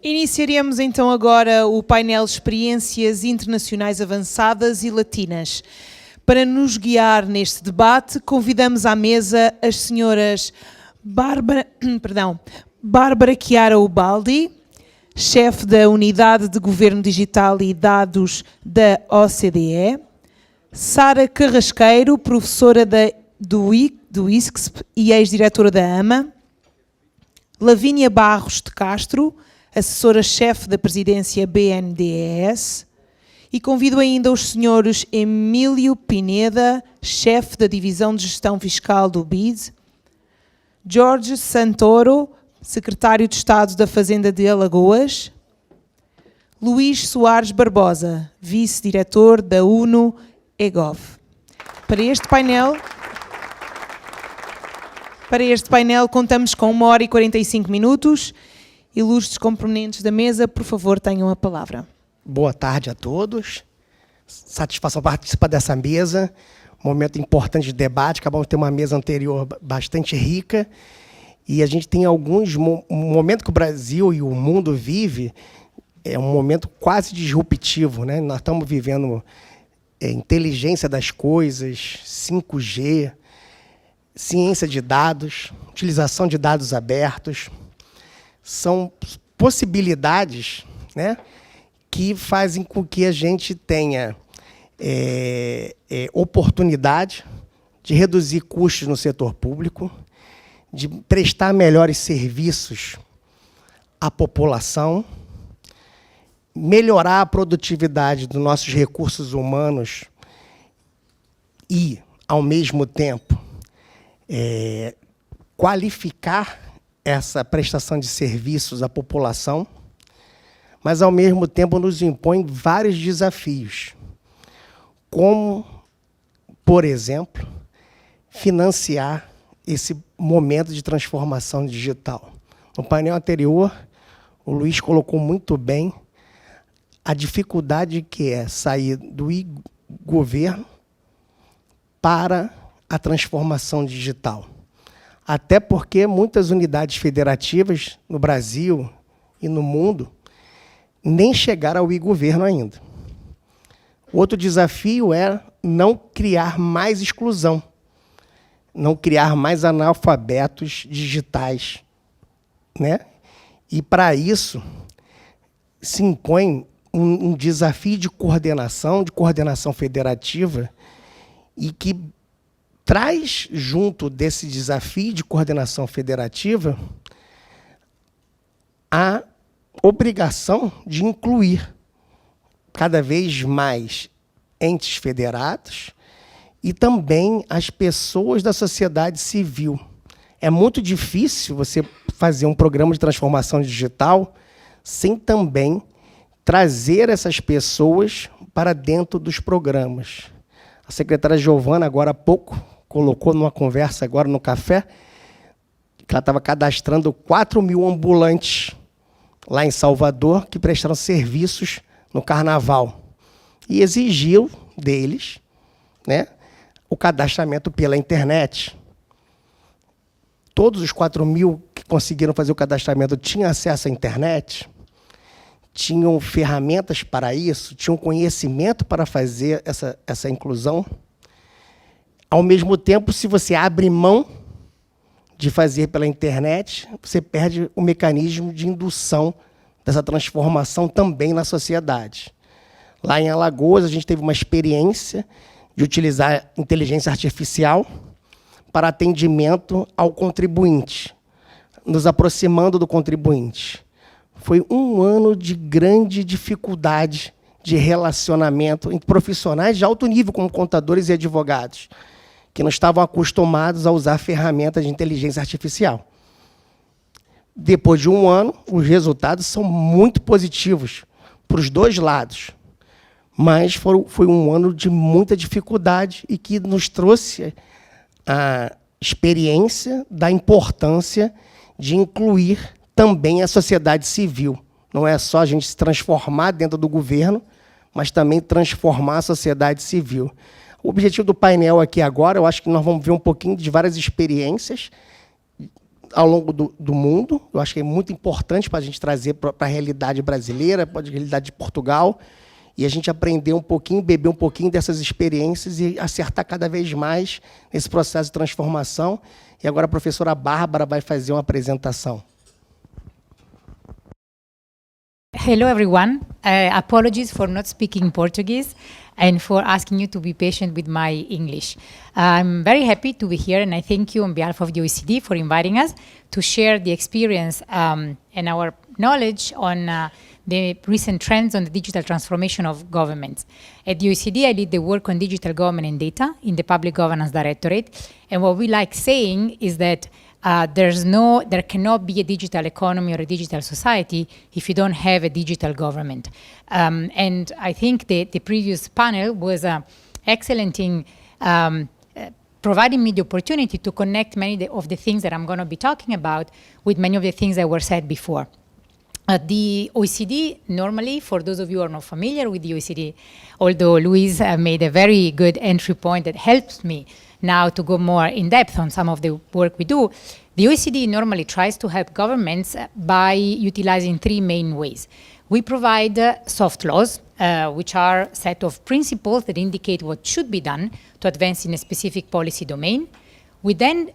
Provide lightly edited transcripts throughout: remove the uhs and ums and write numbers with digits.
Iniciaremos então agora o painel Experiências Internacionais Avançadas e Latinas. Para nos guiar neste debate, convidamos à mesa as senhoras Bárbara Chiara Ubaldi, chefe da Unidade de Governo Digital e Dados da OCDE, Sara Carrasqueiro, professora do ISCSP e ex-diretora da AMA, Lavínia Barros de Castro, assessora-chefe da presidência BNDES, e convido ainda os senhores Emílio Pineda, chefe da divisão de gestão fiscal do BID, Jorge Santoro, secretário de Estado da Fazenda de Alagoas, Luís Soares Barbosa, vice-diretor da UNO-EGOV. Para este painel contamos com 1h45. Ilustres componentes da mesa, por favor, tenham a palavra. Boa tarde a todos. Satisfação participar dessa mesa. Momento importante de debate. Acabamos de ter uma mesa anterior bastante rica. E a gente tem alguns... Um momento que o Brasil e o mundo vive é um momento quase disruptivo, né? Nós estamos vivendo inteligência das coisas, 5G, ciência de dados, utilização de dados abertos. São possibilidades, né, que fazem com que a gente tenha oportunidade de reduzir custos no setor público, de prestar melhores serviços à população, melhorar a produtividade dos nossos recursos humanos e, ao mesmo tempo, qualificar essa prestação de serviços à população, mas, ao mesmo tempo, nos impõe vários desafios, como, por exemplo, financiar esse momento de transformação digital. No painel anterior, o Luís colocou muito bem a dificuldade que é sair do e-governo para a transformação digital. Até porque muitas unidades federativas no Brasil e no mundo nem chegaram ao e-governo ainda. Outro desafio é não criar mais exclusão, não criar mais analfabetos digitais, né? E, para isso, se impõe um desafio de coordenação federativa, e que traz, junto desse desafio de coordenação federativa, a obrigação de incluir cada vez mais entes federados e também as pessoas da sociedade civil. É muito difícil você fazer um programa de transformação digital sem também trazer essas pessoas para dentro dos programas. A secretária Giovana, agora há pouco, colocou numa conversa agora no café, que ela estava cadastrando 4.000 ambulantes lá em Salvador, que prestaram serviços no Carnaval. E exigiu deles, né, o cadastramento pela internet. Todos os 4.000 que conseguiram fazer o cadastramento tinham acesso à internet, tinham ferramentas para isso, tinham conhecimento para fazer essa inclusão. Ao mesmo tempo, se você abre mão de fazer pela internet, você perde o mecanismo de indução dessa transformação também na sociedade. Lá em Alagoas, a gente teve uma experiência de utilizar inteligência artificial para atendimento ao contribuinte, nos aproximando do contribuinte. Foi um ano de grande dificuldade de relacionamento entre profissionais de alto nível, como contadores e advogados, que não estavam acostumados a usar ferramentas de inteligência artificial. Depois de um ano, os resultados são muito positivos para os dois lados, mas foi um ano de muita dificuldade e que nos trouxe a experiência da importância de incluir também a sociedade civil. Não é só a gente se transformar dentro do governo, mas também transformar a sociedade civil. O objetivo do painel aqui agora, eu acho que nós vamos ver um pouquinho de várias experiências ao longo do mundo. Eu acho que é muito importante para a gente trazer para a realidade brasileira, para a realidade de Portugal, e a gente aprender um pouquinho, beber um pouquinho dessas experiências e acertar cada vez mais nesse processo de transformação. E agora a professora Bárbara vai fazer uma apresentação. Hello, everyone. Apologies for not speaking Portuguese and for asking you to be patient with my English. I'm very happy to be here, and I thank you on behalf of the OECD for inviting us to share the experience and our knowledge on the recent trends on the digital transformation of governments. At the OECD, I lead the work on digital government and data in the Public Governance Directorate, and what we like saying is that there cannot be a digital economy or a digital society if you don't have a digital government. And I think the previous panel was excellent in providing me the opportunity to connect many of the things that I'm going to be talking about with many of the things that were said before. The OECD, normally, for those of you who are not familiar with the OECD, although Luis made a very good entry point that helps me now to go more in depth on some of the work we do, the OECD normally tries to help governments by utilizing three main ways. We provide soft laws, which are a set of principles that indicate what should be done to advance in a specific policy domain. We then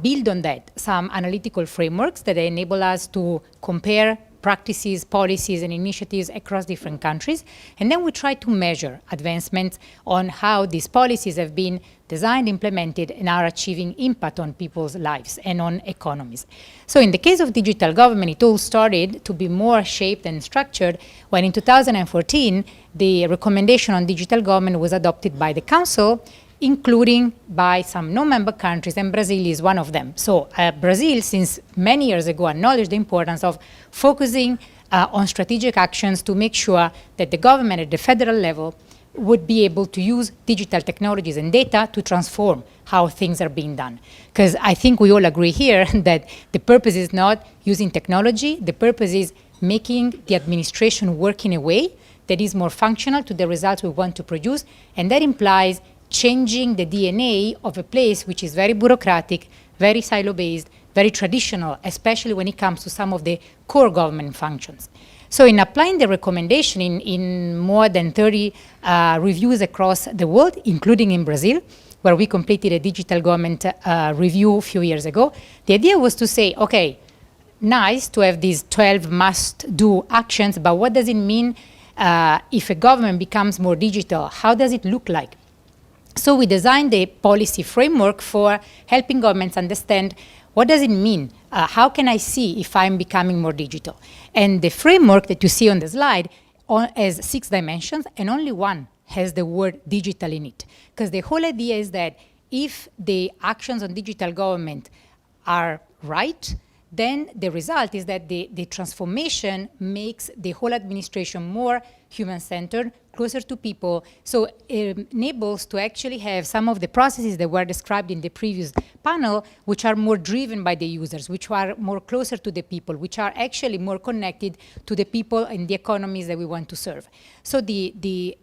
build on that some analytical frameworks that enable us to compare practices, policies, and initiatives across different countries. And then we try to measure advancements on how these policies have been designed, implemented, and are achieving impact on people's lives and on economies. So in the case of digital government, it all started to be more shaped and structured when in 2014, the recommendation on digital government was adopted by the Council, including by some non-member countries, and Brazil is one of them. So Brazil, since many years ago, acknowledged the importance of focusing on strategic actions to make sure that the government at the federal level would be able to use digital technologies and data to transform how things are being done. Because I think we all agree here that the purpose is not using technology, the purpose is making the administration work in a way that is more functional to the results we want to produce, and that implies changing the DNA of a place which is very bureaucratic, very silo-based, very traditional, especially when it comes to some of the core government functions. So in applying the recommendation in more than 30 reviews across the world, including in Brazil, where we completed a digital government review a few years ago, the idea was to say, okay, nice to have these 12 must-do actions, but what does it mean if a government becomes more digital? How does it look like? So we designed a policy framework for helping governments understand what does it mean? How can I see if I'm becoming more digital? And the framework that you see on the slide has 6 dimensions, and only one has the word digital in it. Because the whole idea is that if the actions on digital government are right, then the result is that the transformation makes the whole administration more human-centered, closer to people, so it enables to actually have some of the processes that were described in the previous panel, which are more driven by the users, which are more closer to the people, which are actually more connected to the people and the economies that we want to serve. So the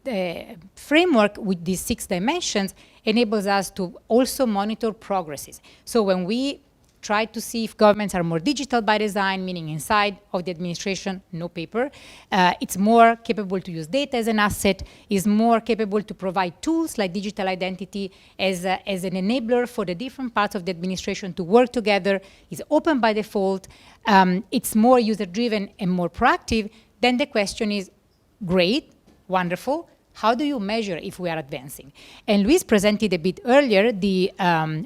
framework with these 6 dimensions enables us to also monitor progresses. So when we try to see if governments are more digital by design, meaning inside of the administration, no paper. It's more capable to use data as an asset, is more capable to provide tools like digital identity as an enabler for the different parts of the administration to work together, is open by default, it's more user-driven and more proactive, then the question is, great, wonderful, how do you measure if we are advancing? And Luis presented a bit earlier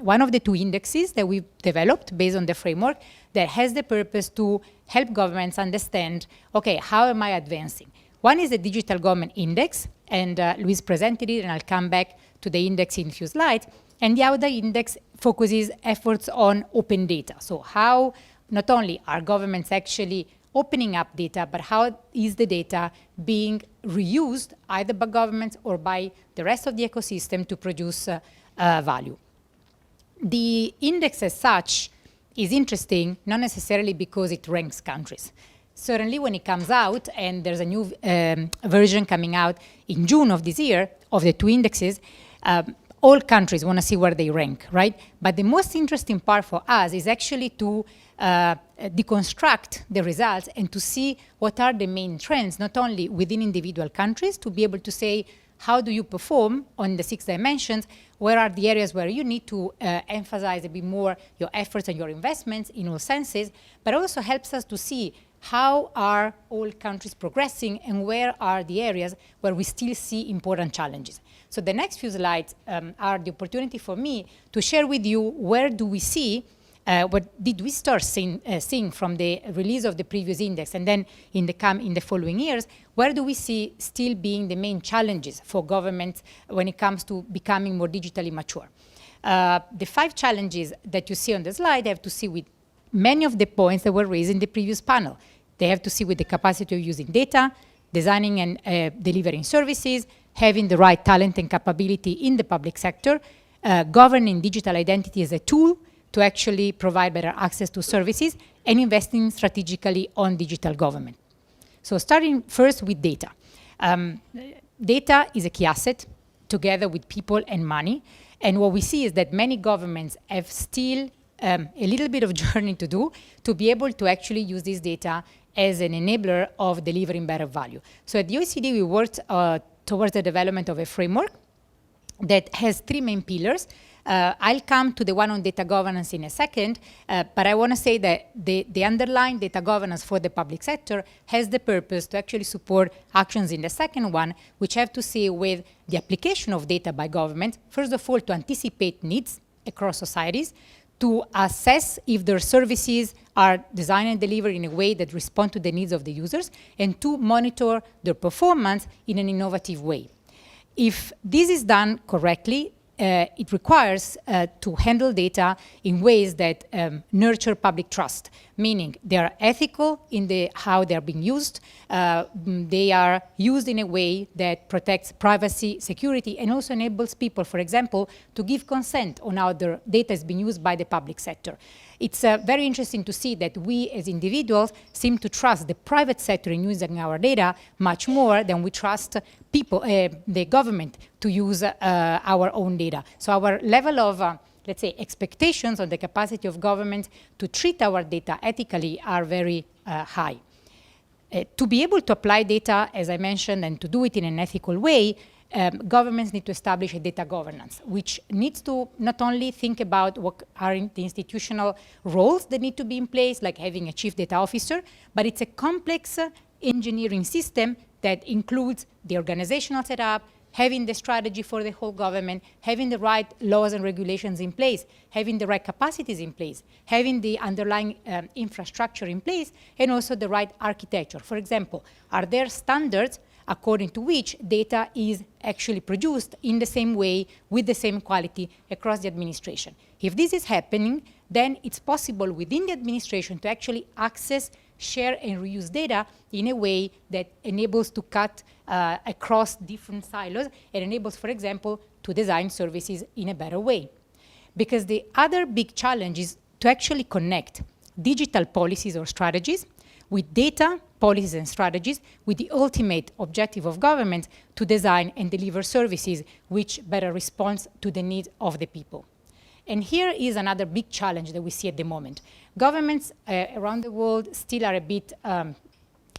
one of the 2 indexes that we've developed based on the framework that has the purpose to help governments understand, okay, how am I advancing? One is the Digital Government Index, and Luis presented it, and I'll come back to the index in a few slides. And the other index focuses efforts on open data. So how not only are governments actually opening up data, but how is the data being reused either by governments or by the rest of the ecosystem to produce value. The index as such is interesting, not necessarily because it ranks countries. Certainly when it comes out, and there's a new version coming out in June of this year of the 2 indexes, all countries want to see where they rank, right? But the most interesting part for us is actually to deconstruct the results and to see what are the main trends, not only within individual countries, to be able to say, how do you perform on the 6 dimensions? Where are the areas where you need to emphasize a bit more your efforts and your investments in all senses, but also helps us to see how are all countries progressing and where are the areas where we still see important challenges. So the next few slides are the opportunity for me to share with you where do we see, what did we start seeing from the release of the previous index, and then in the following years, where do we see still being the main challenges for governments when it comes to becoming more digitally mature. The 5 challenges that you see on the slide have to see with many of the points that were raised in the previous panel. They have to see with the capacity of using data, designing and delivering services, having the right talent and capability in the public sector, governing digital identity as a tool to actually provide better access to services, and investing strategically on digital government. So starting first with data. Data is a key asset together with people and money. And what we see is that many governments have still a little bit of journey to do to be able to actually use this data as an enabler of delivering better value. So at the OECD, we worked towards the development of a framework that has 3 main pillars. I'll come to the one on data governance in a second, but I want to say that the underlying data governance for the public sector has the purpose to actually support actions in the second one, which have to see with the application of data by government, first of all, to anticipate needs across societies, to assess if their services are designed and delivered in a way that respond to the needs of the users, and to monitor their performance in an innovative way. If this is done correctly, it requires to handle data in ways that nurture public trust, meaning they are ethical in how they are being used, they are used in a way that protects privacy, security, and also enables people, for example, to give consent on how their data is being used by the public sector. It's very interesting to see that we as individuals seem to trust the private sector in using our data much more than we trust people, the government, to use our own data. So our level of, let's say, expectations on the capacity of government to treat our data ethically are very high. To be able to apply data, as I mentioned, and to do it in an ethical way, governments need to establish a data governance, which needs to not only think about what are the institutional roles that need to be in place, like having a chief data officer, but it's a complex engineering system that includes the organizational setup, having the strategy for the whole government, having the right laws and regulations in place, having the right capacities in place, having the underlying infrastructure in place, and also the right architecture. For example, are there standards according to which data is actually produced in the same way, with the same quality across the administration? If this is happening, then it's possible within the administration to actually access, share, and reuse data in a way that enables to cut across different silos and enables, for example, to design services in a better way. Because the other big challenge is to actually connect digital policies or strategies with data, policies, and strategies, with the ultimate objective of government to design and deliver services which better respond to the needs of the people. And here is another big challenge that we see at the moment. Governments around the world still are a bit,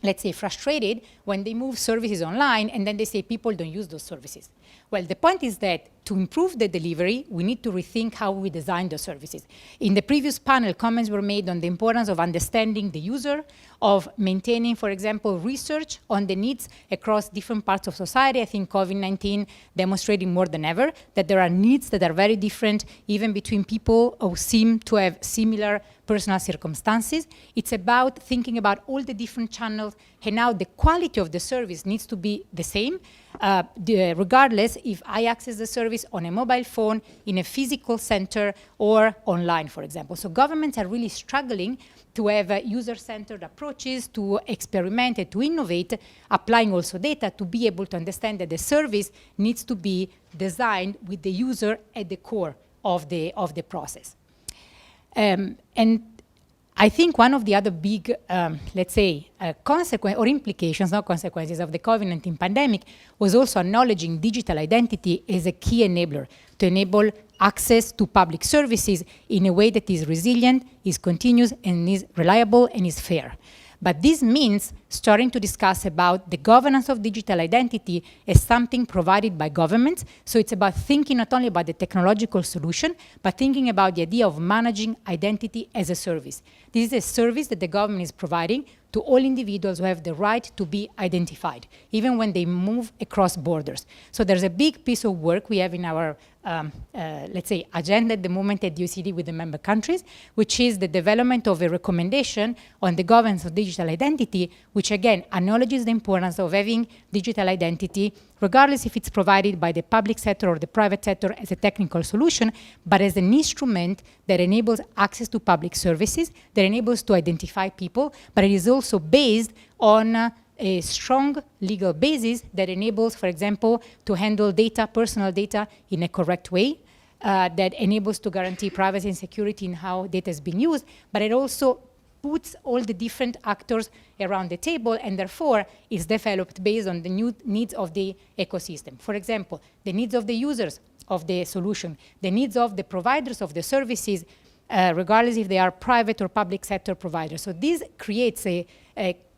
let's say, frustrated when they move services online and then they say people don't use those services. Well, the point is that to improve the delivery, we need to rethink how we design the services. In the previous panel, comments were made on the importance of understanding the user, of maintaining, for example, research on the needs across different parts of society. I think COVID-19 demonstrated more than ever that there are needs that are very different, even between people who seem to have similar personal circumstances. It's about thinking about all the different channels, and now the quality of the service needs to be the same, regardless if I access the service on a mobile phone, in a physical center, or online, for example. So governments are really struggling to have user-centered approaches, to experiment and to innovate, applying also data to be able to understand that the service needs to be designed with the user at the core of the process. And I think one of the other big, let's say, consequences or implications, not consequences, of the COVID-19 pandemic was also acknowledging digital identity as a key enabler to enable access to public services in a way that is resilient, is continuous, and is reliable, and is fair. But this means starting to discuss about the governance of digital identity as something provided by governments. So it's about thinking not only about the technological solution, but thinking about the idea of managing identity as a service. This is a service that the government is providing to all individuals who have the right to be identified, even when they move across borders. So there's a big piece of work we have in our, let's say, agenda at the moment at the OECD with the member countries, which is the development of a recommendation on the governance of digital identity, which again acknowledges the importance of having digital identity, regardless if it's provided by the public sector or the private sector as a technical solution, but as an instrument that enables access to public services, that enables to identify people, but it is also based on a strong legal basis that enables, for example, to handle data, personal data, in a correct way, that enables to guarantee privacy and security in how data is being used, but it also puts all the different actors around the table, and therefore is developed based on the new needs of the ecosystem. For example, the needs of the users of the solution, the needs of the providers of the services, regardless if they are private or public sector providers. So this creates a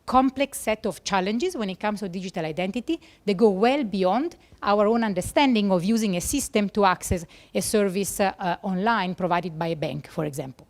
complex set of challenges when it comes to digital identity that go well beyond our own understanding of using a system to access a service online provided by a bank, for example.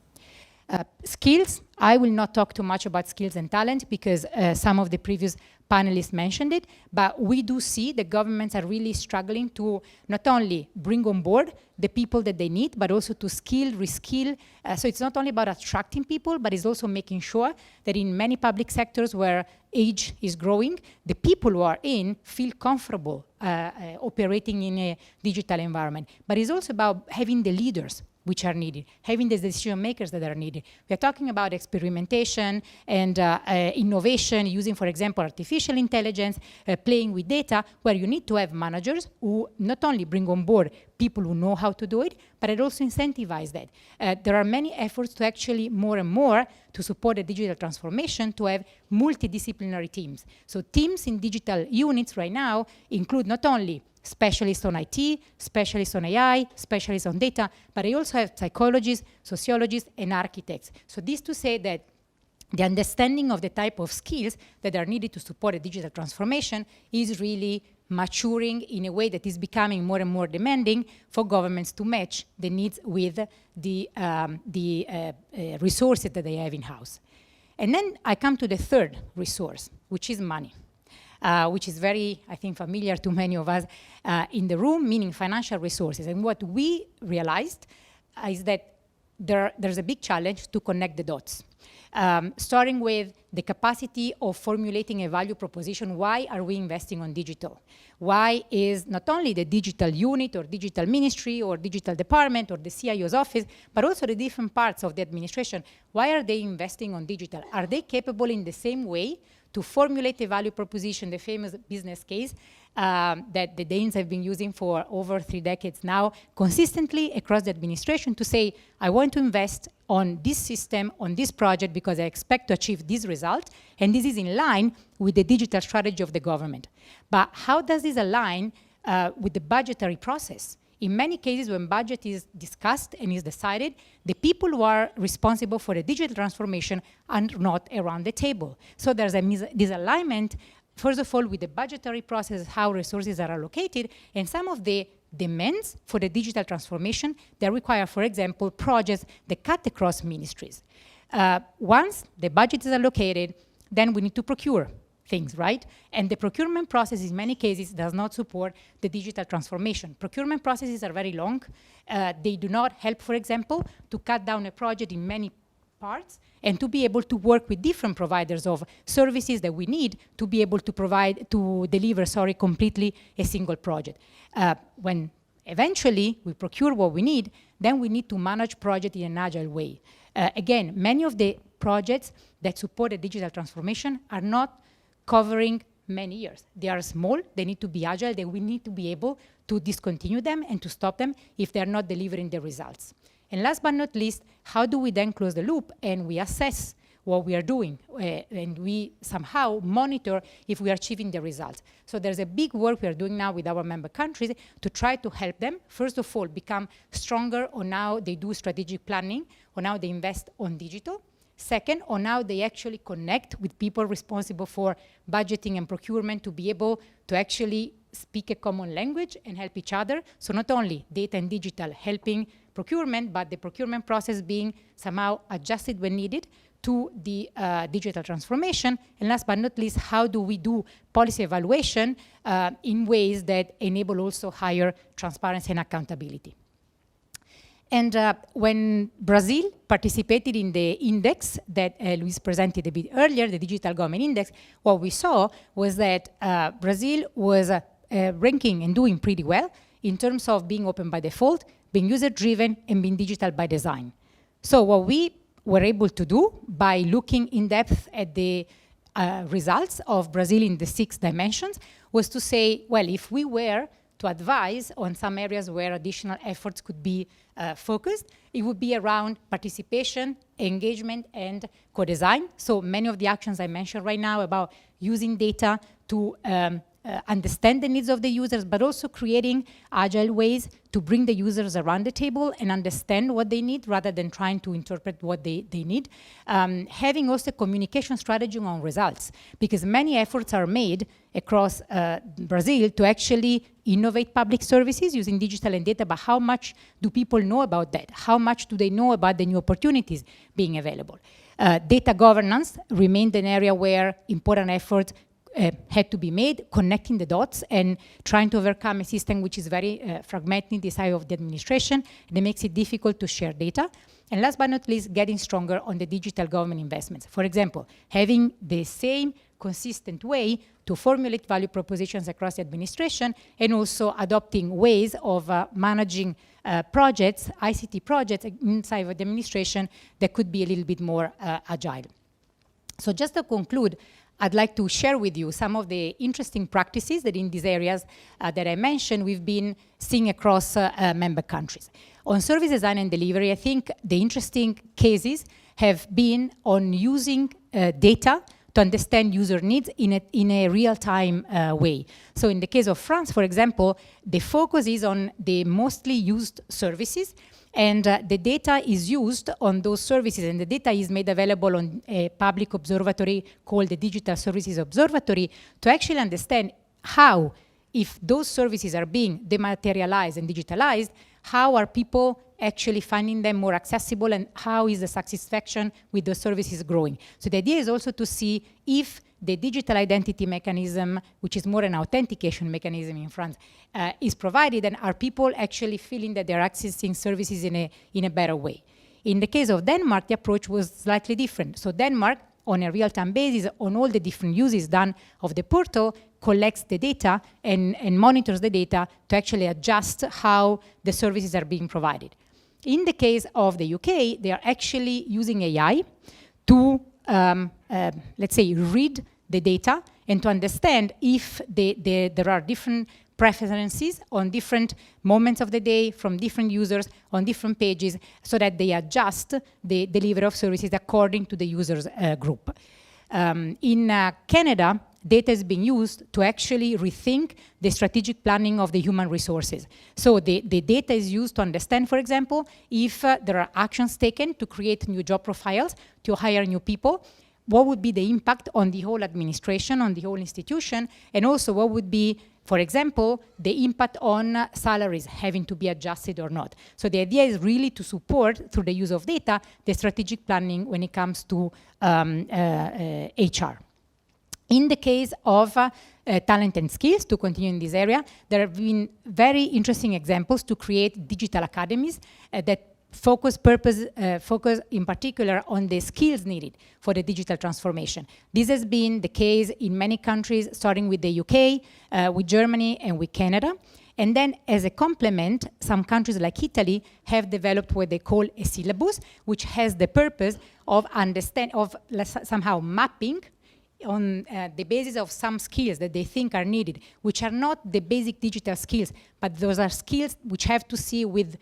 Skills, I will not talk too much about skills and talent because some of the previous panelists mentioned it, but we do see that governments are really struggling to not only bring on board the people that they need, but also to skill, reskill. So it's not only about attracting people, but it's also making sure that in many public sectors where age is growing, the people who are in feel comfortable operating in a digital environment. But it's also about having the leaders which are needed, having the decision makers that are needed. We are talking about experimentation and innovation, using, for example, artificial intelligence, playing with data, where you need to have managers who not only bring on board people who know how to do it, but it also incentivize that. There are many efforts to actually more and more to support the digital transformation to have multidisciplinary teams. So teams in digital units right now include not only specialists on IT, specialists on AI, specialists on data, but I also have psychologists, sociologists, and architects. So this to say that the understanding of the type of skills that are needed to support a digital transformation is really maturing in a way that is becoming more and more demanding for governments to match the needs with the resources that they have in-house. And then I come to the third resource, which is money. Which is very, I think, familiar to many of us in the room, meaning financial resources. And what we realized is that there's a big challenge to connect the dots. Starting with the capacity of formulating a value proposition. Why are we investing on digital? Why is not only the digital unit or digital ministry or digital department or the CIO's office, but also the different parts of the administration, why are they investing on digital? Are they capable in the same way to formulate a value proposition, the famous business case that the Danes have been using for over 3 decades now, consistently across the administration to say, I want to invest on this system, on this project, because I expect to achieve this result, and this is in line with the digital strategy of the government. But how does this align with the budgetary process? In many cases, when budget is discussed and is decided, the people who are responsible for the digital transformation are not around the table. So there's a disalignment, first of all, with the budgetary process, how resources are allocated, and some of the demands for the digital transformation that require, for example, projects that cut across ministries. Once the budget is allocated, then we need to procure things, right? And the procurement process in many cases does not support the digital transformation. Procurement processes are very long. They do not help, for example, to cut down a project in many parts and to be able to work with different providers of services that we need to be able to deliver completely a single project. When eventually we procure what we need, then we need to manage project in an agile way. Again, many of the projects that support a digital transformation are not covering many years. They are small, they need to be agile, we need to be able to discontinue them and to stop them if they're not delivering the results. And last but not least, how do we then close the loop and we assess what we are doing, and we somehow monitor if we are achieving the results. So there's a big work we are doing now with our member countries to try to help them, first of all, become stronger on how they do strategic planning, on how they invest on digital. Second, on how they actually connect with people responsible for budgeting and procurement to be able to actually speak a common language and help each other. So not only data and digital helping procurement, but the procurement process being somehow adjusted when needed to the digital transformation. And last but not least, how do we do policy evaluation in ways that enable also higher transparency and accountability? And when Brazil participated in the index that Luis presented a bit earlier, the Digital Government Index, what we saw was that Brazil was ranking and doing pretty well in terms of being open by default, being user-driven, and being digital by design. So what we were able to do by looking in depth at the results of Brazil in the 6 dimensions was to say, well, if we were to advise on some areas where additional efforts could be focused, it would be around participation, engagement, and co-design. So many of the actions I mentioned right now about using data to understand the needs of the users, but also creating agile ways to bring the users around the table and understand what they need rather than trying to interpret what they need. Having also a communication strategy on results, because many efforts are made across Brazil to actually innovate public services using digital and data, but how much do people know about that? How much do they know about the new opportunities being available? Data governance remained an area where important efforts had to be made, connecting the dots and trying to overcome a system which is very fragmented, the size of the administration, and it makes it difficult to share data. And last but not least, getting stronger on the digital government investments. For example, having the same consistent way to formulate value propositions across the administration, and also adopting ways of managing projects, ICT projects inside of the administration that could be a little bit more agile. So just to conclude, I'd like to share with you some of the interesting practices that in these areas that I mentioned we've been seeing across member countries. On service design and delivery, I think the interesting cases have been on using data to understand user needs in a real-time way. So in the case of France, for example, the focus is on the mostly used services, and the data is used on those services, and the data is made available on a public observatory called the Digital Services Observatory to actually understand how, if those services are being dematerialized and digitalized, how are people actually finding them more accessible, and how is the satisfaction with the services growing. So the idea is also to see if the digital identity mechanism, which is more an authentication mechanism in France, is provided, and are people actually feeling that they're accessing services in a better way. In the case of Denmark, the approach was slightly different. So Denmark, on a real-time basis, on all the different uses done of the portal, collects the data and monitors the data to actually adjust how the services are being provided. In the case of the UK, they are actually using AI to, let's say, read the data and to understand if there are different preferences on different moments of the day from different users on different pages, so that they adjust the delivery of services according to the user's group. In Canada, data is being used to actually rethink the strategic planning of the human resources. So the data is used to understand, for example, if there are actions taken to create new job profiles, to hire new people, what would be the impact on the whole administration, on the whole institution, and also what would be, for example, the impact on salaries having to be adjusted or not. So the idea is really to support, through the use of data, the strategic planning when it comes to HR. In the case of talent and skills, to continue in this area, there have been very interesting examples to create digital academies that focus in particular on the skills needed for the digital transformation. This has been the case in many countries, starting with the UK, with Germany, and with Canada. And then as a complement, some countries like Italy have developed what they call a syllabus, which has the purpose of somehow mapping on the basis of some skills that they think are needed, which are not the basic digital skills, but those are skills which have to see with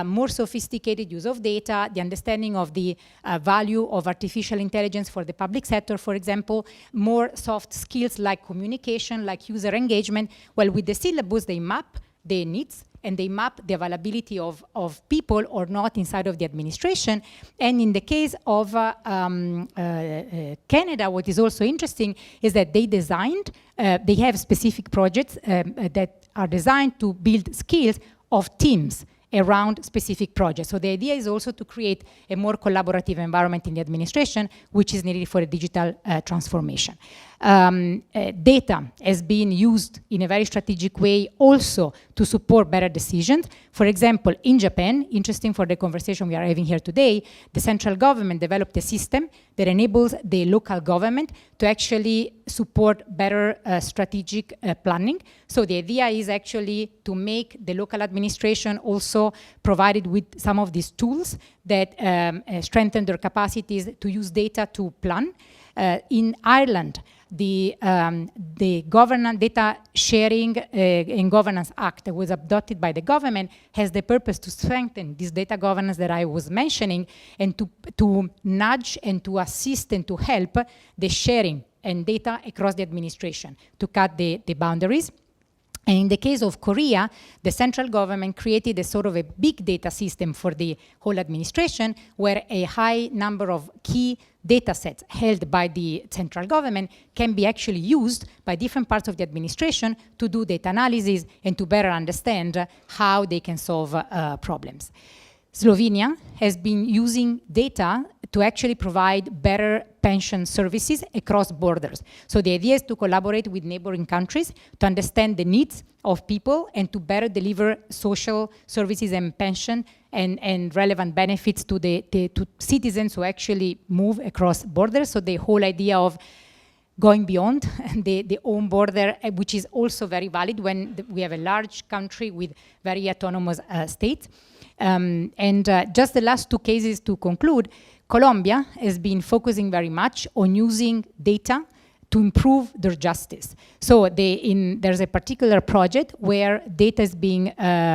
more sophisticated use of data, the understanding of the value of artificial intelligence for the public sector, for example, more soft skills like communication, like user engagement. Well, with the syllabus, they map their needs, and they map the availability of people or not inside of the administration. And in the case of Canada, what is also interesting is that they designed, they have specific projects that are designed to build skills of teams around specific projects. So the idea is also to create a more collaborative environment in the administration, which is needed for a digital transformation. Data has been used in a very strategic way also to support better decisions. For example, in Japan, interesting for the conversation we are having here today, the central government developed a system that enables the local government to actually support better strategic planning. So the idea is actually to make the local administration also provided with some of these tools that strengthen their capacities to use data to plan. In Ireland, the Data Sharing and Governance Act that was adopted by the government has the purpose to strengthen this data governance that I was mentioning, and to nudge and to assist and to help the sharing and data across the administration to cut the boundaries. And in the case of Korea, the central government created a sort of a big data system for the whole administration, where a high number of key data sets held by the central government can be actually used by different parts of the administration to do data analysis and to better understand how they can solve problems. Slovenia has been using data to actually provide better pension services across borders. So the idea is to collaborate with neighboring countries to understand the needs of people and to better deliver social services and pension and relevant benefits to to citizens who actually move across borders. So the whole idea of going beyond the own border, which is also very valid when we have a large country with very autonomous states. Just the last two cases to conclude, Colombia has been focusing very much on using data to improve their justice. So there's a particular project where data is being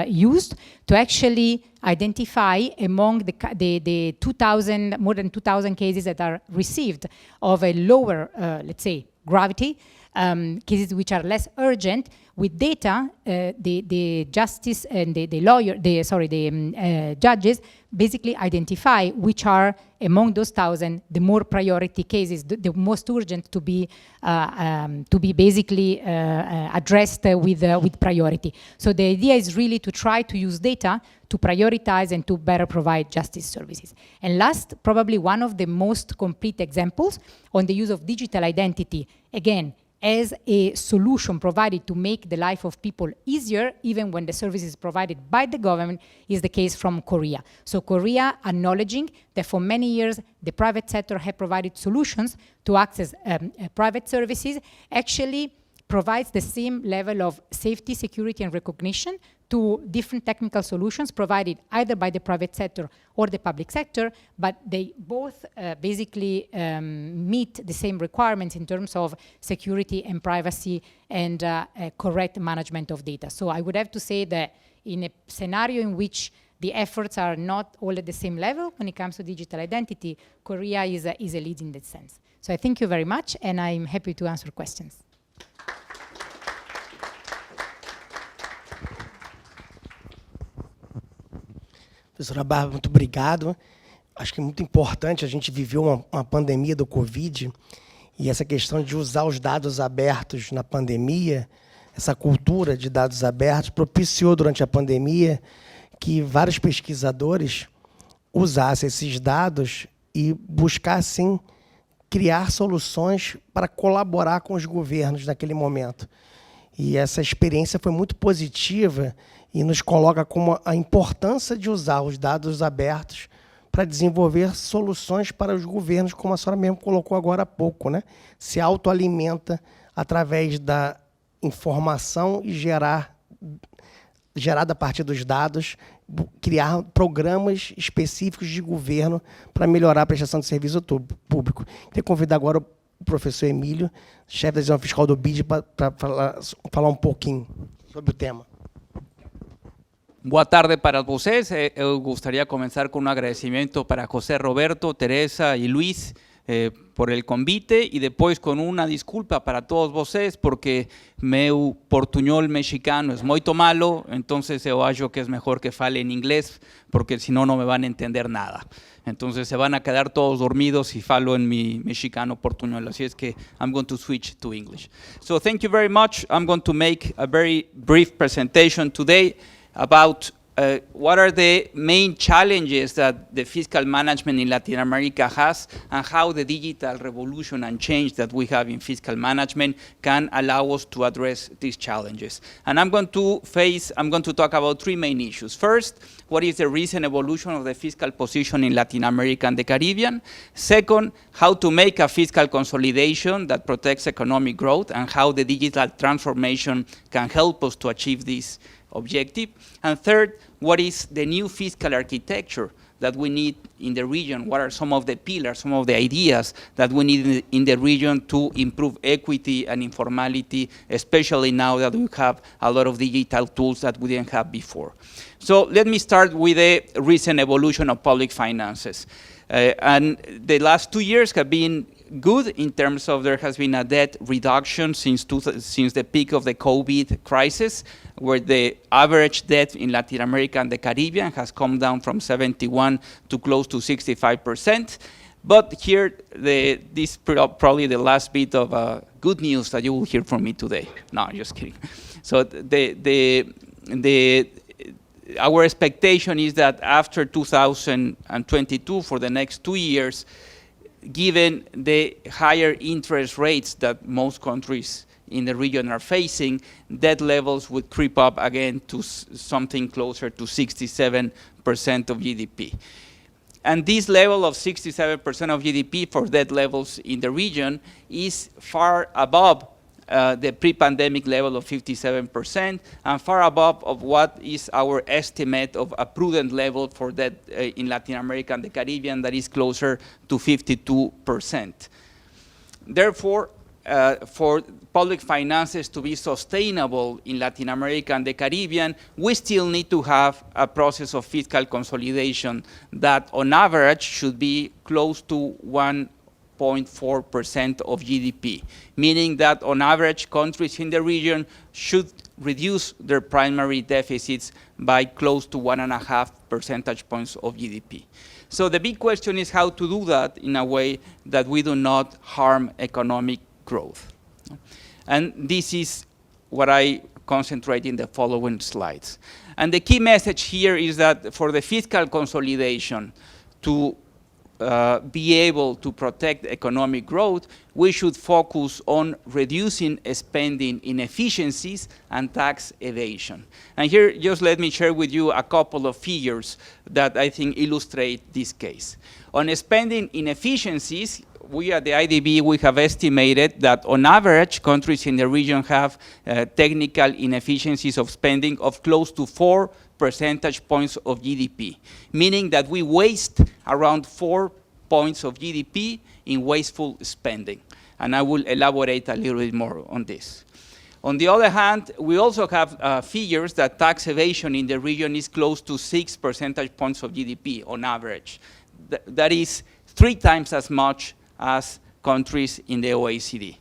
used to actually identify among the 2,000, more than 2,000 cases that are received of a lower, let's say, gravity, cases which are less urgent. With data, the justice and the judges basically identify which are among those 1,000 the more priority cases, the most urgent to be basically addressed with priority. So the idea is really to try to use data to prioritize and to better provide justice services. And last, probably one of the most complete examples on the use of digital identity, again, as a solution provided to make the life of people easier, even when the service is provided by the government, is the case from Korea. So Korea, acknowledging that for many years the private sector had provided solutions to access private services, actually provides the same level of safety, security, and recognition to different technical solutions provided either by the private sector or the public sector, but they both basically meet the same requirements in terms of security and privacy and correct management of data. So I would have to say that in a scenario in which the efforts are not all at the same level when it comes to digital identity, Korea is a lead in that sense. So I thank you very much, and I'm happy to answer questions. Professora Bárbara, muito obrigado. Acho que é muito importante, a gente viveu uma pandemia do Covid, e essa questão de usar os dados abertos na pandemia, essa cultura de dados abertos, propiciou durante a pandemia que vários pesquisadores usassem esses dados e buscassem criar soluções para colaborar com os governos naquele momento. E essa experiência foi muito positiva e nos coloca como a importância de usar os dados abertos para desenvolver soluções para os governos, como a senhora mesmo colocou agora há pouco, né? Se autoalimenta através da informação e gerada a partir dos dados, criar programas específicos de governo para melhorar a prestação de serviço público. Queria convidar agora o o professor Emílio, chefe da divisão fiscal do BID, para falar um pouquinho sobre o tema. Boa tarde para vocês. Eu gostaria de começar com um agradecimento para José Roberto, Teresa e Luiz por el convite e depois com uma desculpa para todos vocês porque meu portunhol mexicano é muito malo, então eu acho que é melhor que fale em inglês porque senão não me vão entender nada. Então se vão a quedar todos dormidos se falo em mi mexicano portunhol, así es que I'm going to switch to English. So thank you very much. I'm going to make a very brief presentation today about what are the main challenges that the fiscal management in Latin America has and how the digital revolution and change that we have in fiscal management can allow us to address these challenges. And I'm going to talk about three main issues. First, what is the recent evolution of the fiscal position in Latin America and the Caribbean? Second, how to make a fiscal consolidation that protects economic growth and how the digital transformation can help us to achieve this objective. And third, what is the new fiscal architecture that we need in the region? What are some of the pillars, some of the ideas that we need in the region to improve equity and informality, especially now that we have a lot of digital tools that we didn't have before? So let me start with the recent evolution of public finances. And the last 2 years have been good in terms of there has been a debt reduction since the peak of the COVID crisis, where the average debt in Latin America and the Caribbean has come down from 71 to close to 65%. But here, this probably the last bit of good news that you will hear from me today. No, just kidding. So our expectation is that after 2022, for the next 2 years, given the higher interest rates that most countries in the region are facing, debt levels would creep up again to something closer to 67% of GDP. And this level of 67% of GDP for debt levels in the region is far above the pre-pandemic level of 57% and far above of what is our estimate of a prudent level for debt in Latin America and the Caribbean that is closer to 52%. Therefore, for public finances to be sustainable in Latin America and the Caribbean, we still need to have a process of fiscal consolidation that on average should be close to 1.4% of GDP, meaning that on average countries in the region should reduce their primary deficits by close to 1.5 percentage points of GDP. So the big question is how to do that in a way that we do not harm economic growth. And this is what I concentrate in the following slides. And the key message here is that for the fiscal consolidation to be able to protect economic growth, we should focus on reducing spending inefficiencies and tax evasion. And here, just let me share with you a couple of figures that I think illustrate this case. On spending inefficiencies, we at the IDB, we have estimated that on average, countries in the region have technical inefficiencies of spending of close to 4 percentage points of GDP, meaning that we waste around 4 points of GDP in wasteful spending. And I will elaborate a little bit more on this. On the other hand, we also have figures that tax evasion in the region is close to 6 percentage points of GDP on average. That is 3 times as much as countries in the OECD.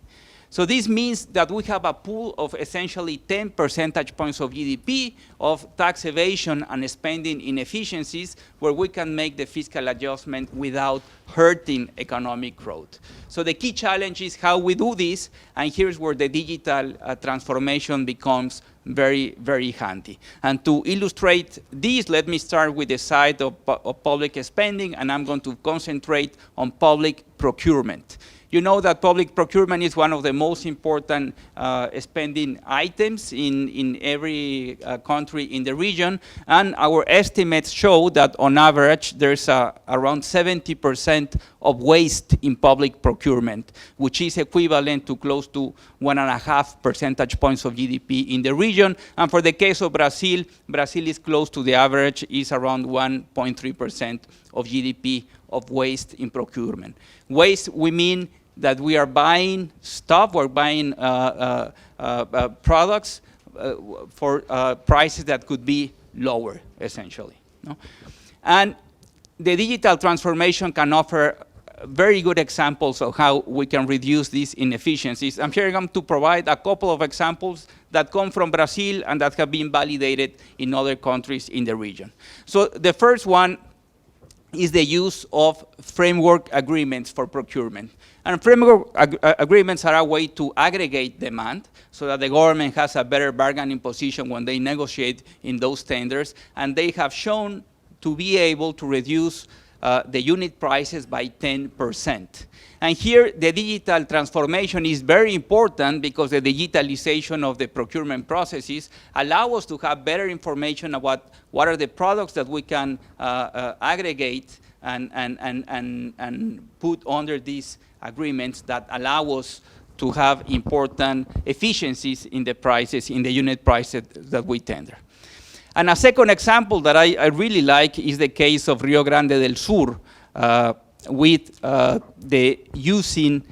So this means that we have a pool of essentially 10 percentage points of GDP of tax evasion and spending inefficiencies where we can make the fiscal adjustment without hurting economic growth. So the key challenge is how we do this, and here's where the digital transformation becomes very, very handy. And to illustrate this, let me start with the side of public spending, and I'm going to concentrate on public procurement. You know that public procurement is one of the most important spending items in every country in the region, and our estimates show that on average there's around 70% of waste in public procurement, which is equivalent to close to 1.5 percentage points of GDP in the region. And for the case of Brazil, Brazil is close to the average, is around 1.3% of GDP of waste in procurement. Waste, we mean that we are buying stuff, we're buying products for prices that could be lower, essentially. No? And the digital transformation can offer very good examples of how we can reduce these inefficiencies. I'm here going to provide a couple of examples that come from Brazil and that have been validated in other countries in the region. So the first one is the use of framework agreements for procurement. And framework agreements are a way to aggregate demand so that the government has a better bargaining position when they negotiate in those tenders, and they have shown to be able to reduce the unit prices by 10%. And here, the digital transformation is very important because the digitalization of the procurement processes allow us to have better information about what are the products that we can aggregate and put under these agreements that allow us to have important efficiencies in the prices, in the unit prices that we tender. And a second example that I really like is the case of Rio Grande del Sur with using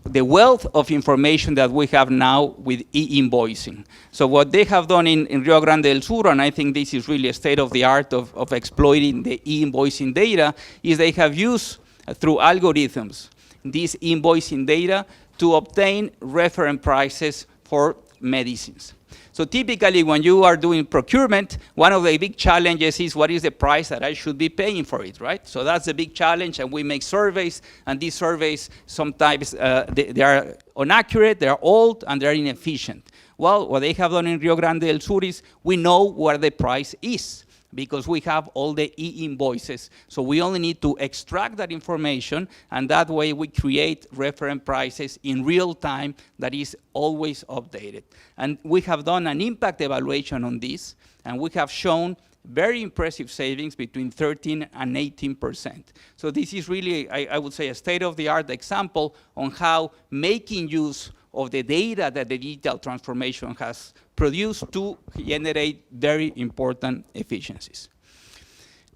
the wealth of information that we have now with e-invoicing. So what they have done in Rio Grande del Sur, and I think this is really a state of the art of exploiting the e-invoicing data, is they have used through algorithms this invoicing data to obtain reference prices for medicines. So typically, when you are doing procurement, one of the big challenges is what is the price that I should be paying for it, right? So that's a big challenge, and we make surveys, and these surveys sometimes they are inaccurate, they are old, and they are inefficient. Well, what they have done in Rio Grande del Sur is we know where the price is, because we have all the e-invoices. So we only need to extract that information, and that way we create reference prices in real time that is always updated. And we have done an impact evaluation on this, and we have shown very impressive savings between 13 and 18%. So this is really, I would say, a state-of-the-art example on how making use of the data that the digital transformation has produced to generate very important efficiencies.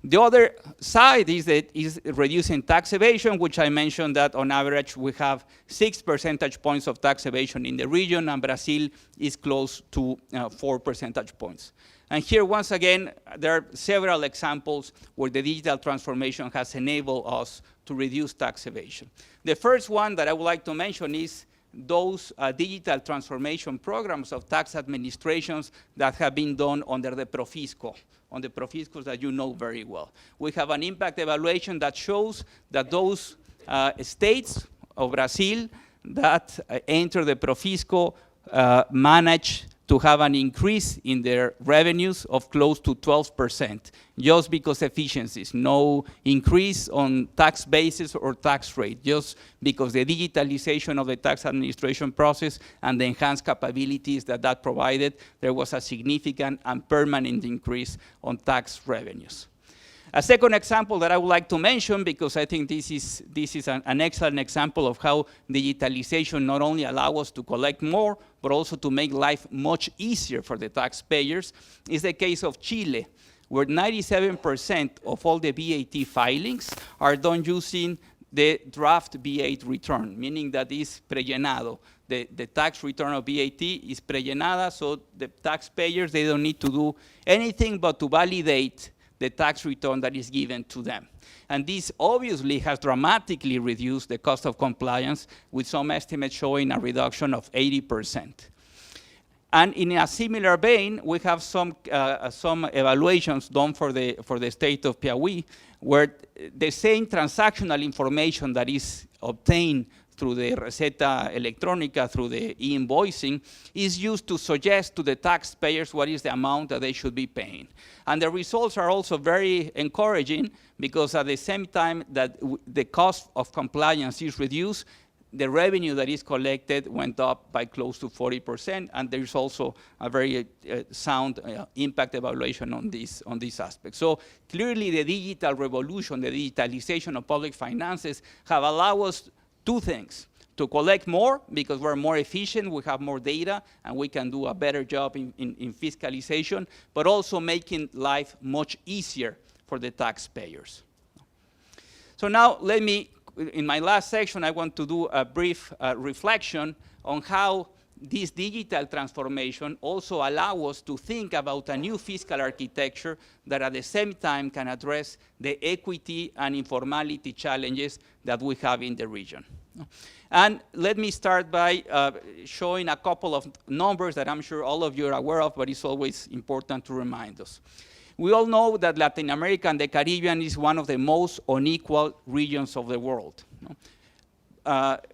The other side is reducing tax evasion, which I mentioned that on average we have 6 percentage points of tax evasion in the region, and Brazil is close to 4 percentage points. And here, once again, there are several examples where the digital transformation has enabled us to reduce tax evasion. The first one that I would like to mention is those digital transformation programs of tax administrations that have been done under the Profisco, on the Profiscos that you know very well. We have an impact evaluation that shows that those states of Brazil that enter the Profisco manage to have an increase in their revenues of close to 12%, just because efficiencies, no increase on tax basis or tax rate, just because the digitalization of the tax administration process and the enhanced capabilities that provided, there was a significant and permanent increase on tax revenues. A second example that I would like to mention, because I think this is an excellent example of how digitalization not only allows us to collect more, but also to make life much easier for the taxpayers, is the case of Chile, where 97% of all the VAT filings are done using the draft VAT return, meaning that it's prellenado. The tax return of VAT is prellenada, so the taxpayers, they don't need to do anything but to validate the tax return that is given to them. And this obviously has dramatically reduced the cost of compliance, with some estimates showing a reduction of 80%. And in a similar vein, we have some evaluations done for the state of Piauí, where the same transactional information that is obtained through the Receta Electrónica, through the e-invoicing, is used to suggest to the taxpayers what is the amount that they should be paying. And the results are also very encouraging, because at the same time that the cost of compliance is reduced, the revenue that is collected went up by close to 40%, and there's also a very sound impact evaluation on this aspect. So clearly the digital revolution, the digitalization of public finances have allowed us two things: to collect more, because we're more efficient, we have more data, and we can do a better job in fiscalization, but also making life much easier for the taxpayers. So now let me in my last section, I want to do a brief reflection on how this digital transformation also allows us to think about a new fiscal architecture that at the same time can address the equity and informality challenges that we have in the region. And let me start by showing a couple of numbers that I'm sure all of you are aware of, but it's always important to remind us. We all know that Latin America and the Caribbean is one of the most unequal regions of the world.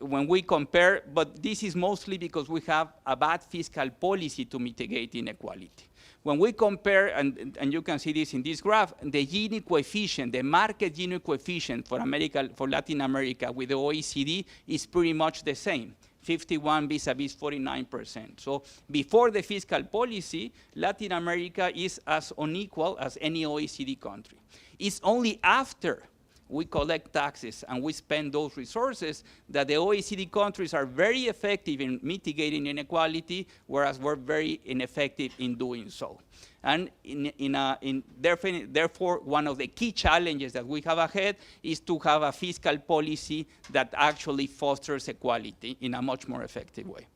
When we compare, but this is mostly because we have a bad fiscal policy to mitigate inequality. When we compare, and you can see this in this graph, the Gini coefficient, the market Gini coefficient for Latin America with the OECD is pretty much the same, 51 vis-a-vis 49%. So before the fiscal policy, Latin America is as unequal as any OECD country. It's only after we collect taxes and we spend those resources that the OECD countries are very effective in mitigating inequality, whereas we're very ineffective in doing so. And therefore, one of the key challenges that we have ahead is to have a fiscal policy that actually fosters equality in a much more effective way.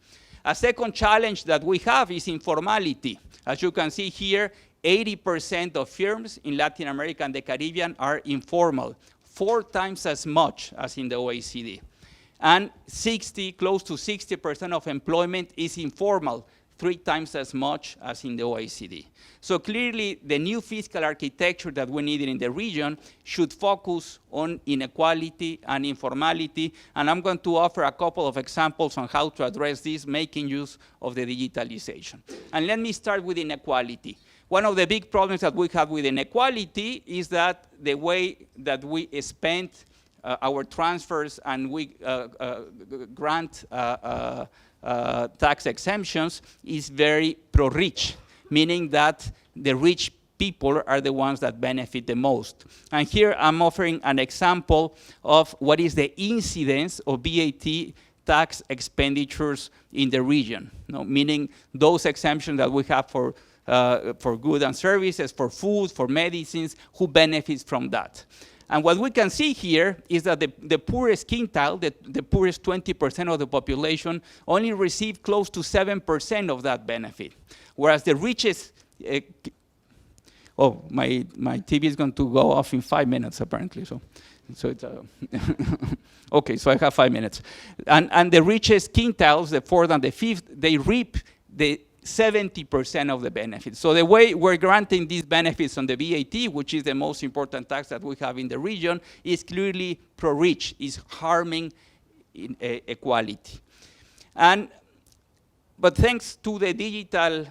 A second challenge that we have is informality. As you can see here, 80% of firms in Latin America and the Caribbean are informal, 4 times as much as in the OECD. And close to 60% of employment is informal, 3 times as much as in the OECD. So clearly, the new fiscal architecture that we need in the region should focus on inequality and informality, and I'm going to offer a couple of examples on how to address this, making use of the digitalization. And let me start with inequality. One of the big problems that we have with inequality is that the way that we spend our transfers and we grant tax exemptions is very pro-rich, meaning that the rich people are the ones that benefit the most. And here I'm offering an example of what is the incidence of VAT tax expenditures in the region, meaning those exemptions that we have for goods and services, for food, for medicines, who benefits from that. And what we can see here is that the poorest quintile, the poorest 20% of the population, only receive close to 7% of that benefit. Whereas the richest, my TV is going to go off in 5 minutes apparently, so it's, okay, so I have 5 minutes. And the richest quintiles, the 4th and the 5th, they reap the 70% of the benefits. So the way we're granting these benefits on the VAT, which is the most important tax that we have in the region, is clearly pro-rich, is harming equality. But thanks to the digital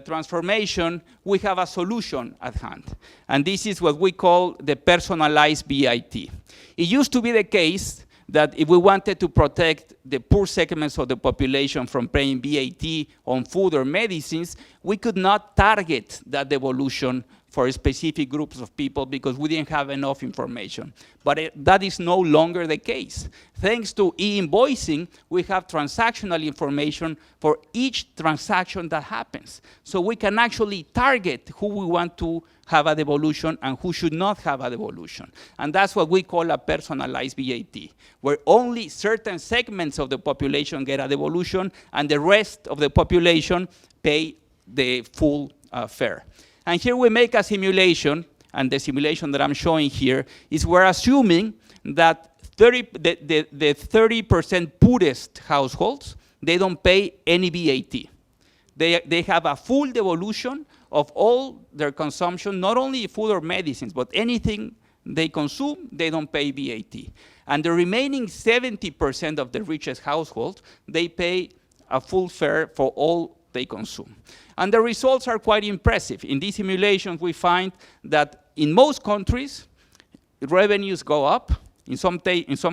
transformation, we have a solution at hand. And this is what we call the personalized VAT. It used to be the case that if we wanted to protect the poor segments of the population from paying VAT on food or medicines, we could not target that devolution for specific groups of people because we didn't have enough information. But that is no longer the case. Thanks to e-invoicing, we have transactional information for each transaction that happens. So we can actually target who we want to have a devolution and who should not have a devolution. And that's what we call a personalized VAT, where only certain segments of the population get a devolution and the rest of the population pay the full fare. And here we make a simulation, and the simulation that I'm showing here is we're assuming that the 30% poorest households, they don't pay any VAT. They have a full devolution of all their consumption, not only food or medicines, but anything they consume, they don't pay VAT. And the remaining 70% of the richest households, they pay a full fare for all they consume. And the results are quite impressive. In these simulations, we find that in most countries, revenues go up, in some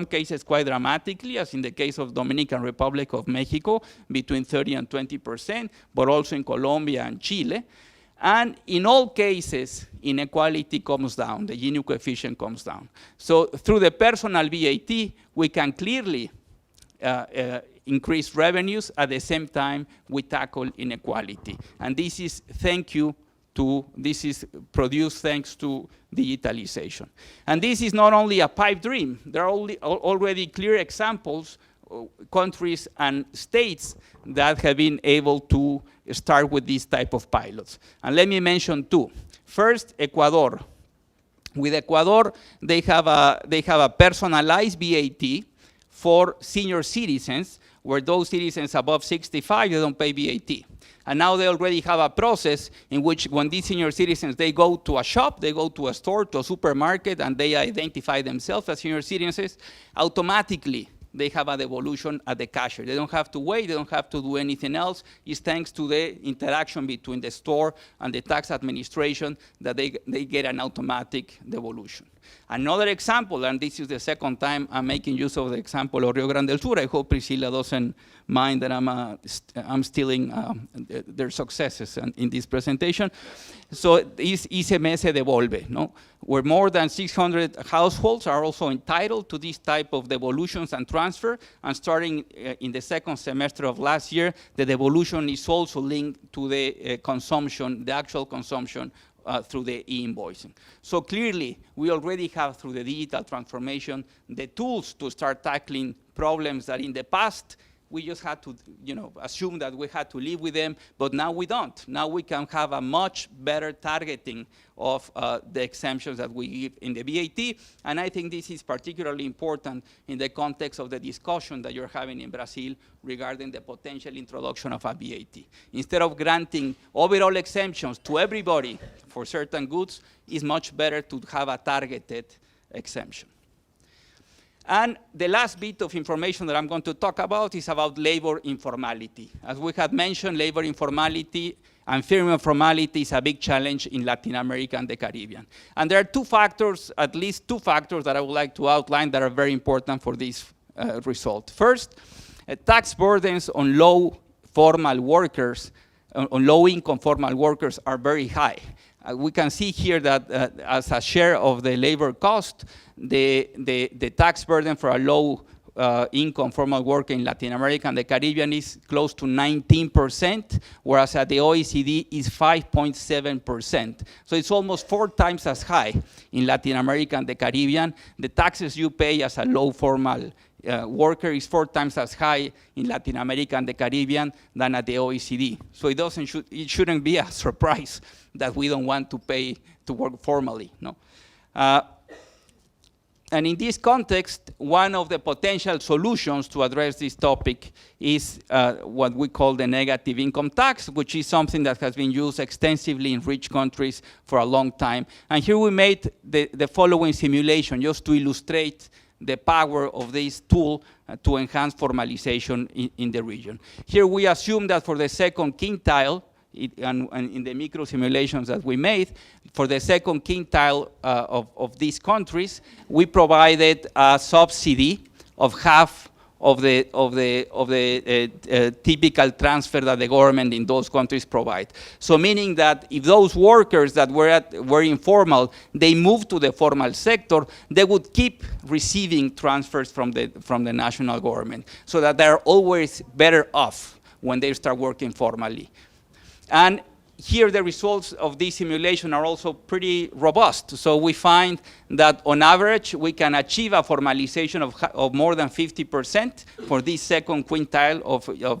cases quite dramatically, as in the case of Dominican Republic of Mexico, between 30 and 20%, but also in Colombia and Chile. And in all cases, inequality comes down, the Gini coefficient comes down. So through the personal VAT, we can clearly increase revenues. At the same time, we tackle inequality. And this is thank you this is produced thanks to digitalization. And this is not only a pipe dream. There are already clear examples, countries and states that have been able to start with this type of pilots. And let me mention two. First, Ecuador. With Ecuador, they have a personalized VAT for senior citizens, where those citizens above 65, they don't pay VAT. And now they already have a process in which when these senior citizens, they go to a shop, they go to a store, to a supermarket, and they identify themselves as senior citizens, automatically they have a devolution at the cashier. They don't have to wait, they don't have to do anything else. It's thanks to the interaction between the store and the tax administration that they get an automatic devolution. Another example, and this is the second time I'm making use of the example of Rio Grande del Sur. I hope Priscilla doesn't mind that I'm stealing their successes in this presentation. So it's ICMS Devolve, no? Where more than 600 households are also entitled to this type of devolutions and transfer, and starting in the second semester of last year, the devolution is also linked to the consumption, the actual consumption through the e-invoicing. So clearly, we already have, through the digital transformation, the tools to start tackling problems that in the past, we just had to, assume that we had to live with them, but now we don't. Now we can have a much better targeting of the exemptions that we give in the VAT, and I think this is particularly important in the context of the discussion that you're having in Brazil regarding the potential introduction of a VAT. Instead of granting overall exemptions to everybody for certain goods, it's much better to have a targeted exemption. And the last bit of information that I'm going to talk about is about labor informality. As we had mentioned, labor informality and firm informality is a big challenge in Latin America and the Caribbean. And there are two factors, at least two factors that I would like to outline that are very important for this result. First, tax burdens on low formal workers, on low-income formal workers are very high. We can see here that as a share of the labor cost, the tax burden for a low income formal worker in Latin America and the Caribbean is close to 19%, whereas at the OECD is 5.7%. So it's almost 4 times as high in Latin America and the Caribbean. The taxes you pay as a low formal worker is 4 times as high in Latin America and the Caribbean than at the OECD. So it shouldn't be a surprise that we don't want to pay to work formally, no? And in this context, one of the potential solutions to address this topic is what we call the negative income tax, which is something that has been used extensively in rich countries for a long time. And here we made the following simulation just to illustrate the power of this tool to enhance formalization in the region. Here we assume that for the second quintile, and in the micro simulations that we made, for the second quintile of these countries, we provided a subsidy of half of the typical transfer that the government in those countries provide. So meaning that if those workers that were informal, they moved to the formal sector, they would keep receiving transfers from the national government, so that they're always better off when they start working formally. And here the results of this simulation are also pretty robust. So we find that on average, we can achieve a formalization of more than 50% for this second quintile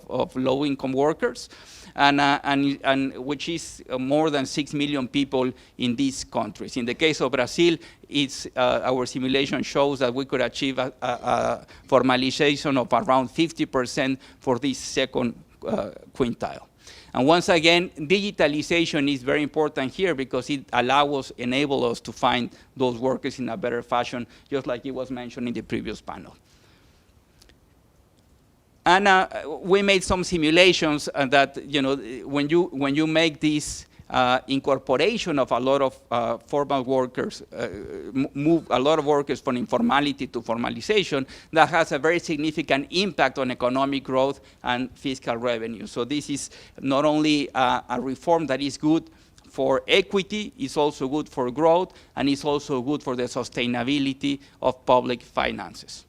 of low-income workers, and which is more than 6 million people in these countries. In the case of Brazil, our simulation shows that we could achieve a formalization of around 50% for this second quintile. And once again, digitalization is very important here because it enables us to find those workers in a better fashion, just like it was mentioned in the previous panel. And we made some simulations that, when you make this incorporation of a lot of formal workers, move a lot of workers from informality to formalization, that has a very significant impact on economic growth and fiscal revenue. So this is not only a reform that is good for equity, it's also good for growth, and it's also good for the sustainability of public finances.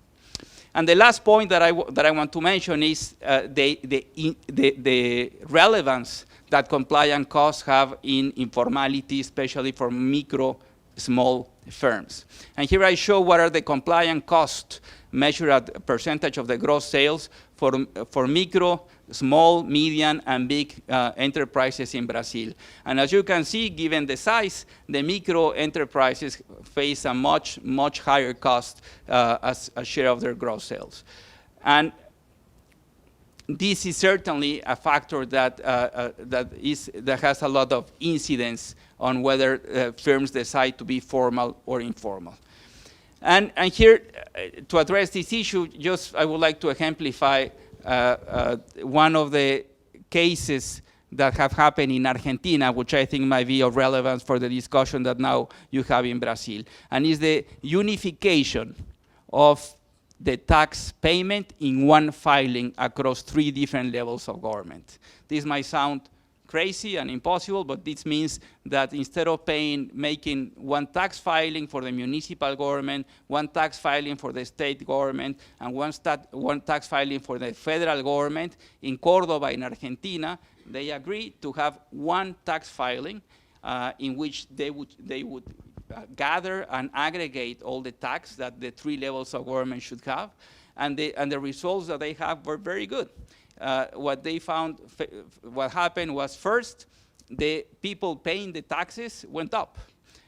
And the last point that I want to mention is the relevance that compliance costs have in informality, especially for micro, small firms. And here I show what are the compliance costs measured at a percentage of the gross sales for micro, small, medium, and big enterprises in Brazil. And as you can see, given the size, the micro enterprises face a much higher cost as a share of their gross sales. And this is certainly a factor that has a lot of incidence on whether firms decide to be formal or informal. And here, to address this issue, I would like to exemplify one of the cases that have happened in Argentina, which I think might be of relevance for the discussion that now you have in Brazil, and is the unification of the tax payment in one filing across 3 different levels of government. This might sound crazy and impossible, but this means that instead of making one tax filing for the municipal government, one tax filing for the state government, and one tax filing for the federal government, in Cordoba, in Argentina, they agreed to have one tax filing in which they would gather and aggregate all the tax that the 3 levels of government should have, and the results that they have were very good. What they found, what happened was, first, the people paying the taxes went up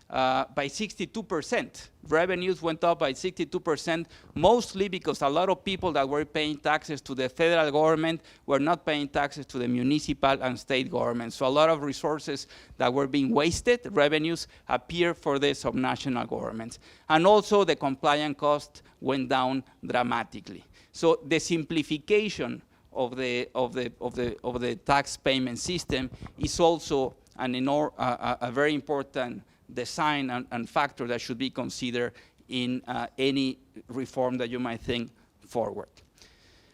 by 62%. Revenues went up by 62%, mostly because a lot of people that were paying taxes to the federal government were not paying taxes to the municipal and state government. So a lot of resources that were being wasted, revenues, appear for the subnational governments. And also the compliance cost went down dramatically. So the simplification of the tax payment system is also a very important design and factor that should be considered in any reform that you might think forward.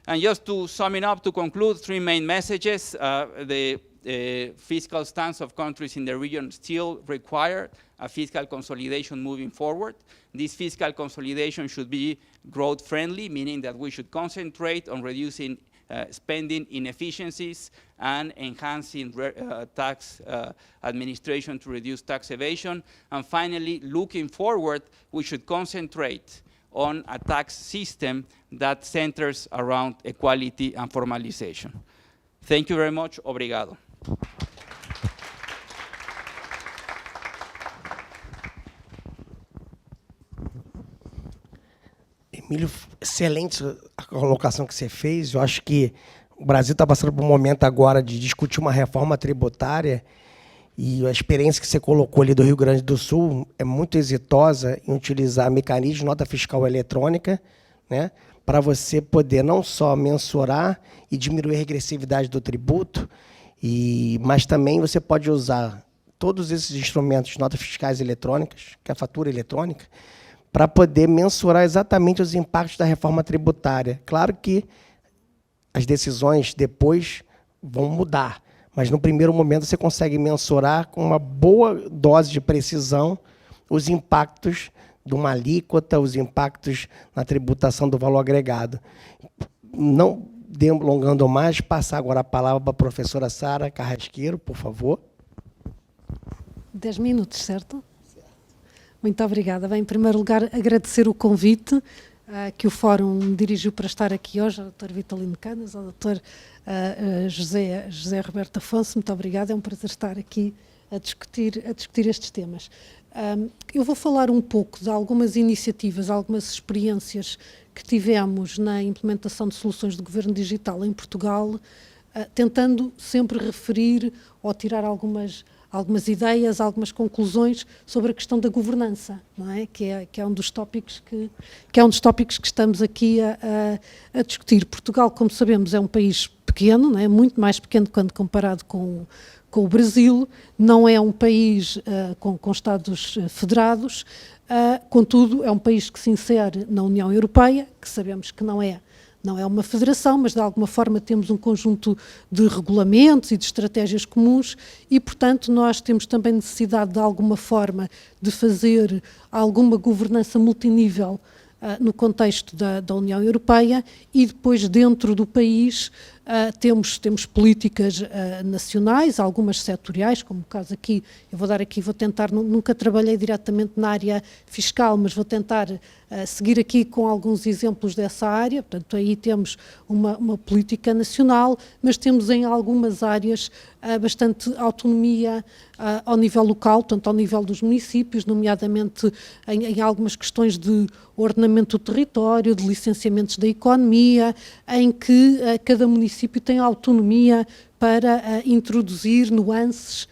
And just to sum it up, to conclude, 3 main messages. The fiscal stance of countries in the region still require a fiscal consolidation moving forward. This fiscal consolidation should be growth-friendly, meaning that we should concentrate on reducing spending inefficiencies and enhancing tax administration to reduce tax evasion. And finally, looking forward, we should concentrate on a tax system that centers around equality and formalization. Thank you very much. Obrigado. Emílio, excelente a colocação que você fez. Eu acho que o Brasil está passando por um momento agora de discutir uma reforma tributária, e a experiência que você colocou ali do Rio Grande do Sul é muito exitosa em utilizar mecanismos de nota fiscal eletrônica, né, para você poder não só mensurar e diminuir a regressividade do tributo, mas também você pode usar todos esses instrumentos de notas fiscais eletrônicas, que é a fatura eletrônica, para poder mensurar exatamente os impactos da reforma tributária. Claro que as decisões depois vão mudar, mas no primeiro momento você consegue mensurar com uma boa dose de precisão os impactos de uma alíquota, os impactos na tributação do valor agregado. Não delongando mais, passar agora a palavra para a professora Sara Carrasqueiro, por favor. 10 minutos, certo? Muito obrigada. Bem, em primeiro lugar, agradecer o convite que o Fórum me dirigiu para estar aqui hoje, ao Dr. Vitalino Canas, ao Dr. José Roberto Afonso. Muito obrigada, é um prazer estar aqui a discutir estes temas. Eu vou falar um pouco de algumas iniciativas, algumas experiências que tivemos na implementação de soluções de governo digital em Portugal, tentando sempre referir ou tirar algumas ideias, algumas conclusões sobre a questão da governança, não é? Que é um dos tópicos que estamos aqui a discutir. Portugal, como sabemos, é um país pequeno, não é? Muito mais pequeno quando comparado com o Brasil, não é um país com Estados federados, contudo, é um país que se insere na União Europeia, que sabemos que não é uma federação, mas de alguma forma temos um conjunto de regulamentos e de estratégias comuns e, portanto, nós temos também necessidade de alguma forma de fazer alguma governança multinível no contexto da União Europeia, e depois dentro do país temos políticas nacionais, algumas setoriais, como o caso aqui, vou tentar, nunca trabalhei diretamente na área fiscal, mas vou tentar seguir aqui com alguns exemplos dessa área. Portanto, aí temos uma política nacional, mas temos em algumas áreas bastante autonomia ao nível local, portanto ao nível dos municípios, nomeadamente em algumas questões de ordenamento do território, de licenciamentos da economia, em que cada município tem autonomia para introduzir nuances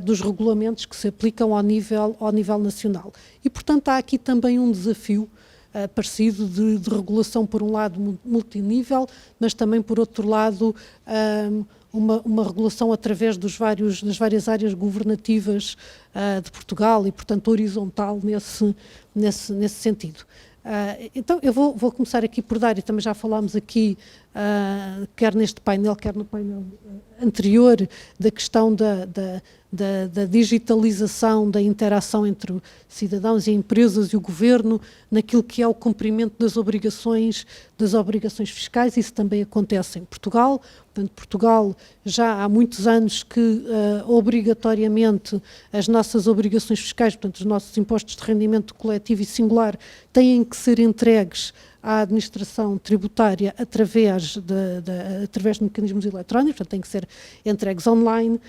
dos regulamentos que se aplicam ao nível nacional. E, portanto, há aqui também um desafio parecido de regulação, por um lado, multinível, mas também, por outro lado, uma regulação através das várias áreas governativas de Portugal e, portanto, horizontal nesse sentido. Então, eu vou começar aqui por dar, e também já falámos aqui, quer neste painel, quer no painel anterior, da questão da digitalização, da interação entre cidadãos e empresas e o governo, naquilo que é o cumprimento das obrigações fiscais. Isso também acontece em Portugal. Portanto, Portugal já há muitos anos que obrigatoriamente as nossas obrigações fiscais, portanto os nossos impostos de rendimento coletivo e singular, têm que ser entregues à administração tributária através de mecanismos eletrónicos, portanto têm que ser entregues online.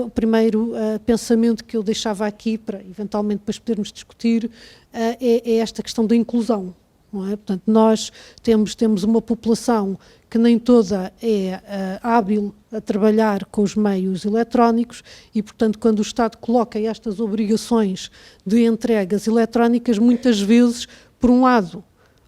O primeiro pensamento que eu deixava aqui, para eventualmente depois podermos discutir, é esta questão da inclusão. Não é? Portanto, nós temos uma população que nem toda é hábil a trabalhar com os meios eletrónicos e, portanto, quando o Estado coloca estas obrigações de entregas eletrónicas, muitas vezes, por um lado,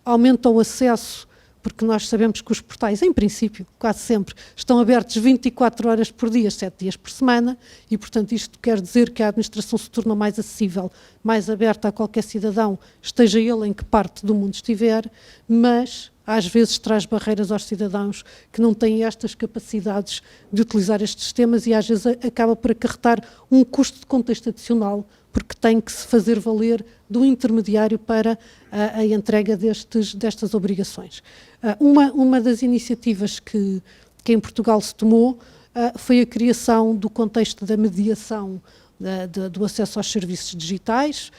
aumenta o acesso, porque nós sabemos que os portais, em princípio, quase sempre, estão abertos 24 horas por dia, 7 dias por semana, e, portanto, isto quer dizer que a administração se torna mais acessível, mais aberta a qualquer cidadão, esteja ele em que parte do mundo estiver, mas às vezes traz barreiras aos cidadãos que não têm estas capacidades de utilizar estes sistemas e às vezes acaba por acarretar um custo de contexto adicional, porque tem que se fazer valer do intermediário para a entrega destas obrigações. Uma das iniciativas que em Portugal se tomou foi a criação do contexto da mediação do acesso aos serviços digitais.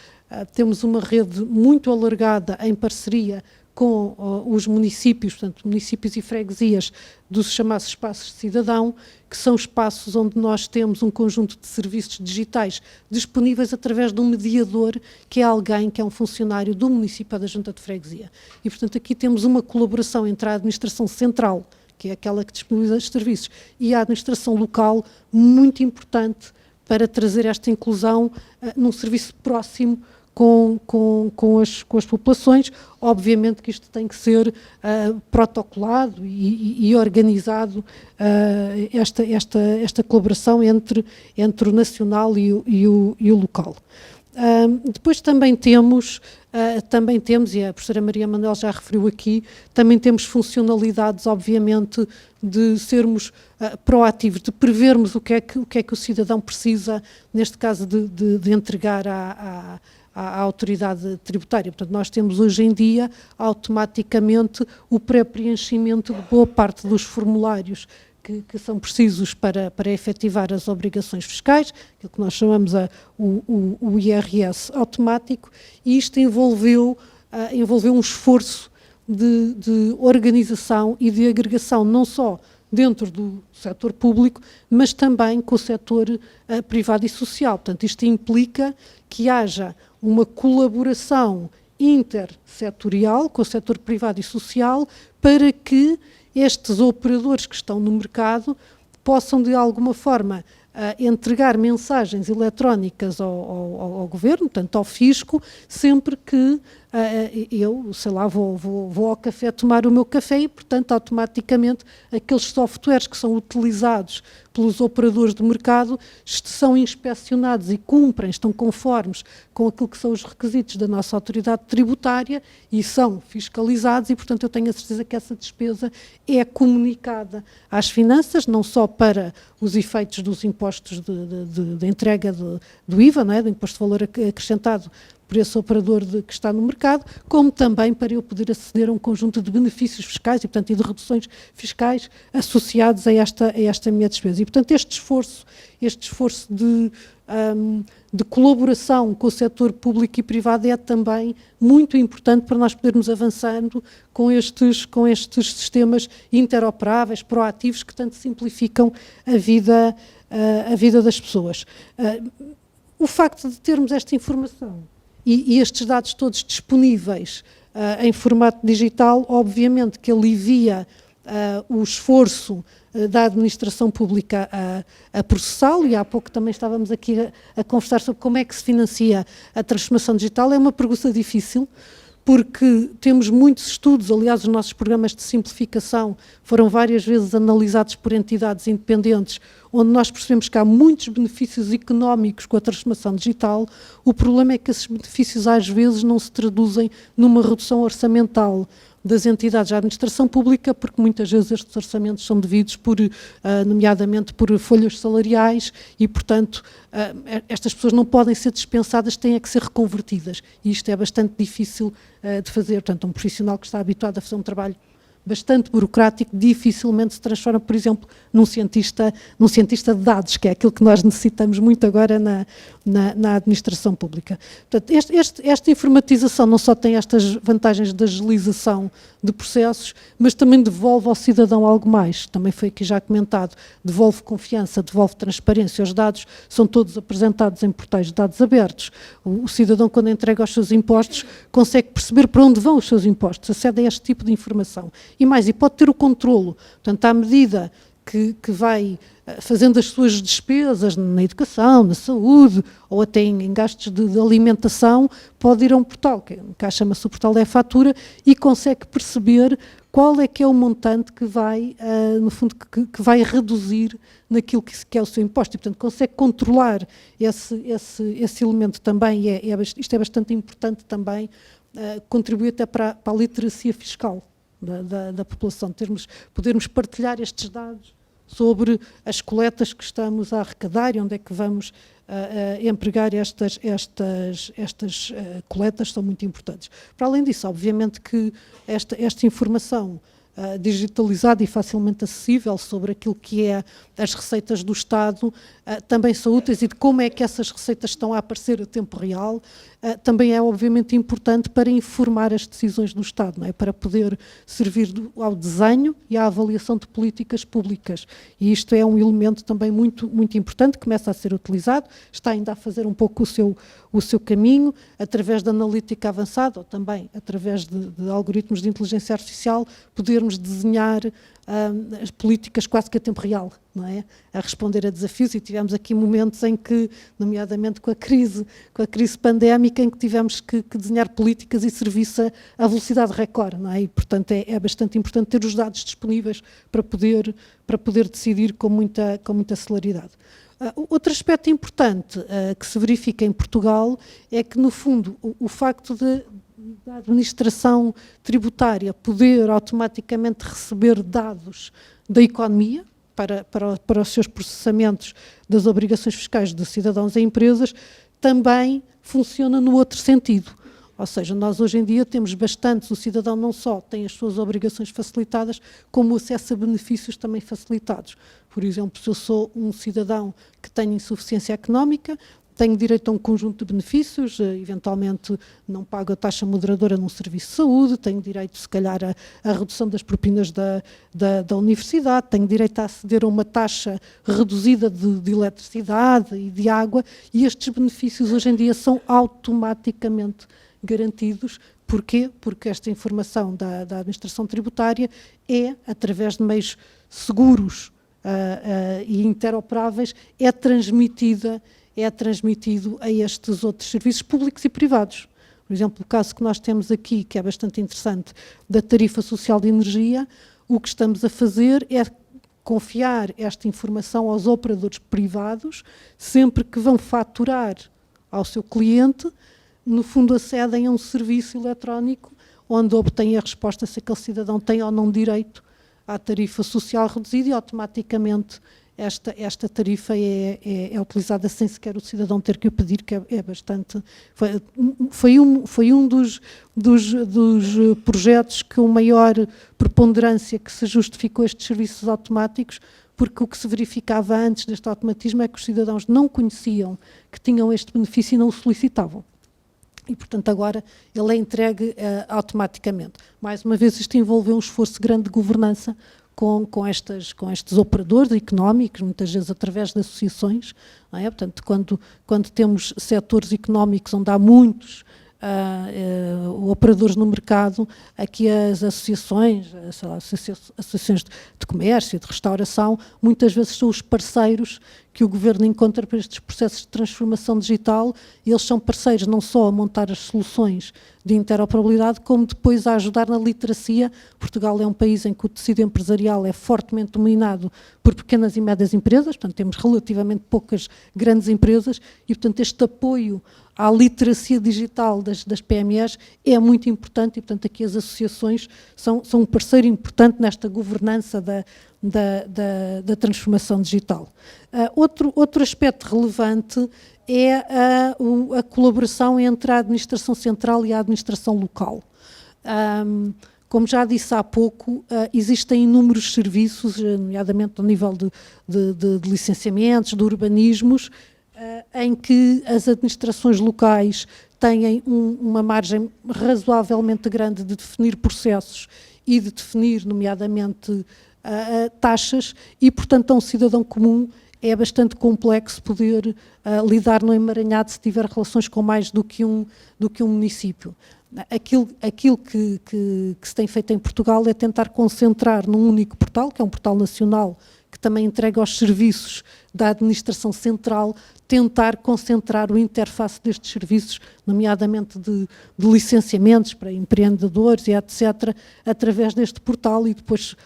Temos uma rede muito alargada em parceria com os municípios, portanto, municípios e freguesias dos chamados espaços de cidadão, que são espaços onde nós temos um conjunto de serviços digitais disponíveis através de um mediador, que é alguém que é um funcionário do município ou da junta de freguesia. E, portanto, aqui temos uma colaboração entre a administração central, que é aquela que disponibiliza os serviços, e a administração local, muito importante para trazer esta inclusão num serviço próximo com as populações. Obviamente que isto tem que ser protocolado e organizado, esta colaboração entre o nacional e o local. Depois também temos, e a professora Maria Manuel já referiu aqui, também temos funcionalidades, obviamente, de sermos proativos, de prevermos o que é que o cidadão precisa, neste caso de entregar à autoridade tributária. Portanto, nós temos hoje em dia automaticamente o pré-preenchimento de boa parte dos formulários que são precisos para efetivar as obrigações fiscais, aquilo que nós chamamos o IRS automático, e isto envolveu um esforço de organização e de agregação, não só dentro do setor público, mas também com o setor privado e social. Portanto, isto implica que haja uma colaboração intersetorial com o setor privado e social para que estes operadores que estão no mercado possam, de alguma forma, entregar mensagens eletrónicas ao governo, portanto, ao fisco, sempre que eu, sei lá, vou ao café tomar o meu café e, portanto, automaticamente aqueles softwares que são utilizados pelos operadores do mercado são inspecionados e cumprem, estão conformes com aquilo que são os requisitos da nossa autoridade tributária e são fiscalizados e, portanto, eu tenho a certeza que essa despesa é comunicada às finanças, não só para os efeitos dos impostos de entrega do IVA, não é? Do Imposto de Valor Acrescentado, por esse operador que está no mercado, como também para eu poder aceder a um conjunto de benefícios fiscais e, portanto, de reduções fiscais associados a esta minha despesa. E, portanto, este esforço de colaboração com o setor público e privado é também muito importante para nós podermos avançando com estes sistemas interoperáveis, proativos, que tanto simplificam a vida das pessoas. O facto de termos esta informação e estes dados todos disponíveis em formato digital, obviamente que alivia o esforço da administração pública a processá-lo, e há pouco também estávamos aqui a conversar sobre como é que se financia a transformação digital. É uma pergunta difícil, porque temos muitos estudos, aliás, os nossos programas de simplificação foram várias vezes analisados por entidades independentes, onde nós percebemos que há muitos benefícios económicos com a transformação digital. O problema é que esses benefícios às vezes não se traduzem numa redução orçamental das entidades da administração pública, porque muitas vezes estes orçamentos são devidos nomeadamente por folhas salariais e, portanto, estas pessoas não podem ser dispensadas, têm que ser reconvertidas, e isto é bastante difícil de fazer. Portanto, um profissional que está habituado a fazer um trabalho bastante burocrático dificilmente se transforma, por exemplo, num cientista de dados, que é aquilo que nós necessitamos muito agora na administração pública. Portanto, esta informatização não só tem estas vantagens de agilização de processos, mas também devolve ao cidadão algo mais. Também foi aqui já comentado, devolve confiança, devolve transparência. Os dados são todos apresentados em portais de dados abertos. O cidadão, quando entrega os seus impostos, consegue perceber para onde vão os seus impostos, acede a este tipo de informação. E pode ter o controlo. Portanto, à medida que vai fazendo as suas despesas na educação, na saúde, ou até em gastos de alimentação, pode ir a um portal, que cá chama-se o portal da e-fatura, e consegue perceber qual é que é o montante que vai, no fundo, que vai reduzir naquilo que é o seu imposto. E, portanto, consegue controlar esse elemento também, isto é bastante importante também, contribui até para a literacia fiscal da população, podermos partilhar estes dados sobre as coletas que estamos a arrecadar e onde é que vamos empregar estas coletas, são muito importantes. Para além disso, obviamente que esta informação digitalizada e facilmente acessível sobre aquilo que é as receitas do Estado também são úteis, e de como é que essas receitas estão a aparecer a tempo real, também é obviamente importante para informar as decisões do Estado, não é? Para poder servir ao desenho e à avaliação de políticas públicas. E isto é um elemento também muito, muito importante, começa a ser utilizado, está ainda a fazer um pouco o seu caminho, através da analítica avançada, ou também através de algoritmos de inteligência artificial, podermos desenhar as políticas quase que a tempo real, não é? A responder a desafios, e tivemos aqui momentos em que, nomeadamente com a crise pandémica, em que tivemos que desenhar políticas e serviço a velocidade recorde, não é? E, portanto, é bastante importante ter os dados disponíveis para poder decidir com muita celeridade. Outro aspecto importante que se verifica em Portugal é que, no fundo, o facto da administração tributária poder automaticamente receber dados da economia para os seus processamentos das obrigações fiscais de cidadãos e empresas também funciona no outro sentido. Ou seja, nós hoje em dia temos bastantes, o cidadão não só tem as suas obrigações facilitadas, como o acesso a benefícios também facilitados. Por exemplo, se eu sou um cidadão que tem insuficiência económica, tenho direito a um conjunto de benefícios, eventualmente não pago a taxa moderadora num serviço de saúde, tenho direito, se calhar, à redução das propinas da universidade, tenho direito a aceder a uma taxa reduzida de eletricidade e de água, e estes benefícios hoje em dia são automaticamente garantidos. Porquê? Porque esta informação da administração tributária é, através de meios seguros e interoperáveis, é transmitido a estes outros serviços públicos e privados. Por exemplo, o caso que nós temos aqui, que é bastante interessante, da tarifa social de energia, o que estamos a fazer é confiar esta informação aos operadores privados, sempre que vão faturar ao seu cliente, no fundo acedem a um serviço eletrónico onde obtêm a resposta se aquele cidadão tem ou não direito à tarifa social reduzida, e automaticamente esta tarifa é utilizada sem sequer o cidadão ter que o pedir, que é bastante... Foi um dos projetos com maior preponderância que se justificou estes serviços automáticos, porque o que se verificava antes deste automatismo é que os cidadãos não conheciam que tinham este benefício e não o solicitavam. E, portanto, agora ele é entregue automaticamente. Mais uma vez, isto envolveu um esforço grande de governança com estes operadores económicos, muitas vezes através de associações, não é? Portanto, quando temos setores económicos onde há muitos operadores no mercado, aqui as associações, sei lá, associações de comércio, de restauração, muitas vezes são os parceiros que o governo encontra para estes processos de transformação digital, e eles são parceiros não só a montar as soluções de interoperabilidade, como depois a ajudar na literacia. Portugal é um país em que o tecido empresarial é fortemente dominado por pequenas e médias empresas, portanto temos relativamente poucas grandes empresas, e portanto este apoio à literacia digital das PMEs é muito importante, e portanto aqui as associações são um parceiro importante nesta governança da transformação digital. Outro aspecto relevante é a colaboração entre a administração central e a administração local. Como já disse há pouco, existem inúmeros serviços, nomeadamente ao nível de licenciamentos, de urbanismos, em que as administrações locais têm uma margem razoavelmente grande de definir processos e de definir, nomeadamente, taxas, e, portanto, a um cidadão comum é bastante complexo poder lidar no emaranhado se tiver relações com mais do que um município. Aquilo que se tem feito em Portugal é tentar concentrar num único portal, que é um portal nacional, que também entrega os serviços da administração central, tentar concentrar o interface destes serviços, nomeadamente de licenciamentos para empreendedores e etc., através deste portal, e depois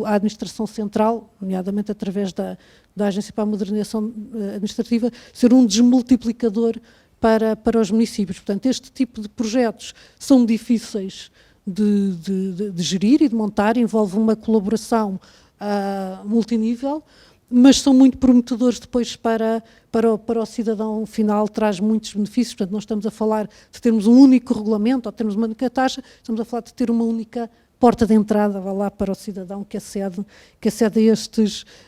a administração central, nomeadamente através da Agência para a Modernização Administrativa, ser um desmultiplicador para os municípios. Portanto, este tipo de projetos são difíceis de gerir e de montar, envolve uma colaboração multinível, mas são muito prometedores depois para o cidadão final, traz muitos benefícios. Portanto, não estamos a falar de termos um único regulamento ou termos uma única taxa, estamos a falar de ter uma única porta de entrada, vá lá, para o cidadão que acede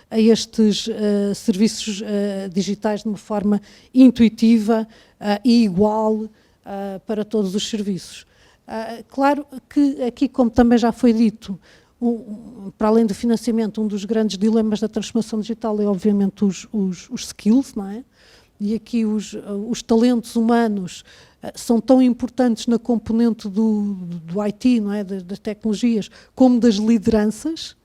a estes serviços digitais de uma forma intuitiva e igual para todos os serviços. Claro que aqui, como também já foi dito, para além do financiamento, um dos grandes dilemas da transformação digital é, obviamente, os skills, não é? E aqui os talentos humanos são tão importantes na componente do IT, não é? Das tecnologias, como das lideranças.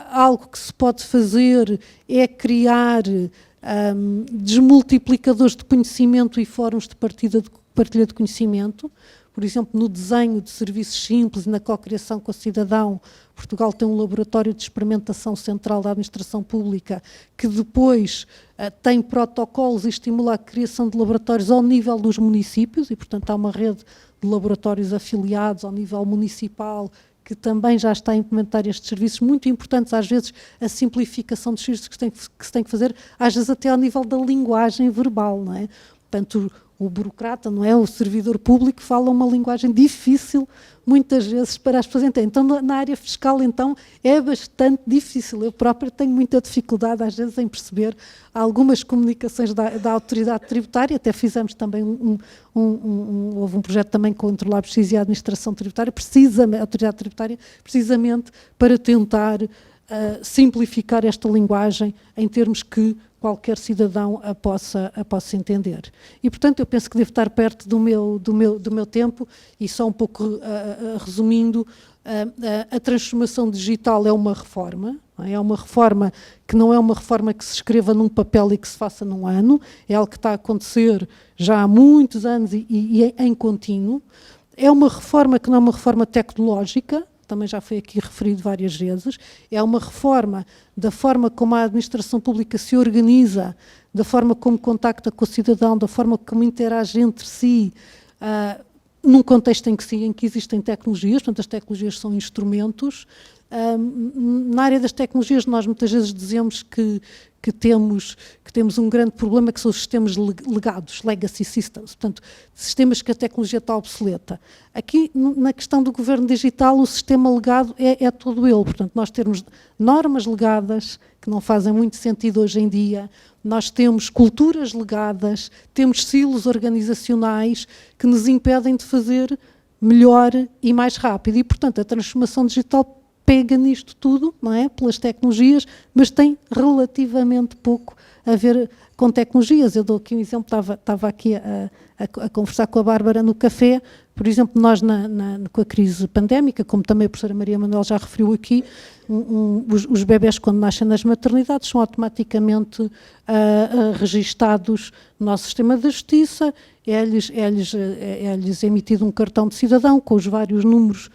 Algo que se pode fazer é criar desmultiplicadores de conhecimento e fóruns de partilha de conhecimento. Por exemplo, no desenho de serviços simples e na cocriação com o cidadão, Portugal tem um laboratório de experimentação central da administração pública que depois tem protocolos e estimula a criação de laboratórios ao nível dos municípios, e, portanto, há uma rede de laboratórios afiliados ao nível municipal que também já está a implementar estes serviços muito importantes, às vezes a simplificação dos serviços que se tem que fazer, às vezes até ao nível da linguagem verbal, não é? Portanto, o burocrata, não é? O servidor público fala uma linguagem difícil, muitas vezes, para as pessoas entenderem. Então, na área fiscal, então, é bastante difícil. Eu própria tenho muita dificuldade, às vezes, em perceber algumas comunicações da autoridade tributária. Até fizemos também houve um projeto também contra o LabX e a administração tributária, a autoridade tributária, precisamente para tentar simplificar esta linguagem em termos que qualquer cidadão a possa entender. E, portanto, eu penso que devo estar perto do meu tempo, e só um pouco resumindo, a transformação digital é uma reforma, não é? É uma reforma que não é uma reforma que se escreva num papel e que se faça num ano, é algo que está a acontecer já há muitos anos e em contínuo. É uma reforma que não é uma reforma tecnológica, também já foi aqui referido várias vezes, é uma reforma da forma como a administração pública se organiza, da forma como contacta com o cidadão, da forma como interage entre si, num contexto em que existem tecnologias. Portanto, as tecnologias são instrumentos, Na área das tecnologias, nós muitas vezes dizemos que temos um grande problema, que são os sistemas legados, legacy systems, portanto, sistemas que a tecnologia está obsoleta. Aqui, na questão do governo digital, o sistema legado é todo ele, portanto, nós temos normas legadas, que não fazem muito sentido hoje em dia, nós temos culturas legadas, temos silos organizacionais que nos impedem de fazer melhor e mais rápido, e, portanto, a transformação digital pega nisto tudo, não é? Pelas tecnologias, mas tem relativamente pouco a ver com tecnologias. Eu dou aqui um exemplo, estava aqui a conversar com a Bárbara no café, por exemplo, nós com a crise pandémica, como também a professora Maria Manuel já referiu aqui, os bebés quando nascem nas maternidades são automaticamente registados no nosso sistema de justiça, é-lhes emitido um cartão de cidadão com os vários números,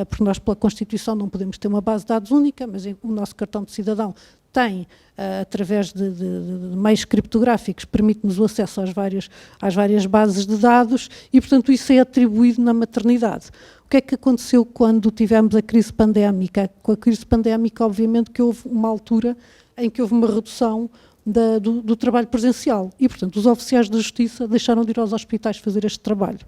porque nós, pela Constituição, não podemos ter uma base de dados única, mas o nosso cartão de cidadão tem, através de meios criptográficos, permite-nos o acesso às várias bases de dados e, portanto, isso é atribuído na maternidade. O que é que aconteceu quando tivemos a crise pandémica? Com a crise pandémica, obviamente, que houve uma altura em que houve uma redução do trabalho presencial e, portanto, os oficiais de justiça deixaram de ir aos hospitais fazer este trabalho.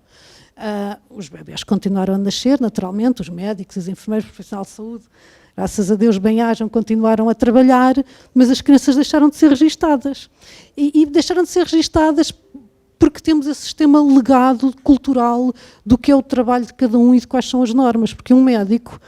Os bebés continuaram a nascer, naturalmente, os médicos, os enfermeiros, os profissionais de saúde, graças a Deus, bem-ajam, continuaram a trabalhar, mas as crianças deixaram de ser registadas. E deixaram de ser registadas porque temos esse sistema legado, cultural, do que é o trabalho de cada um e de quais são as normas. Porque um médico,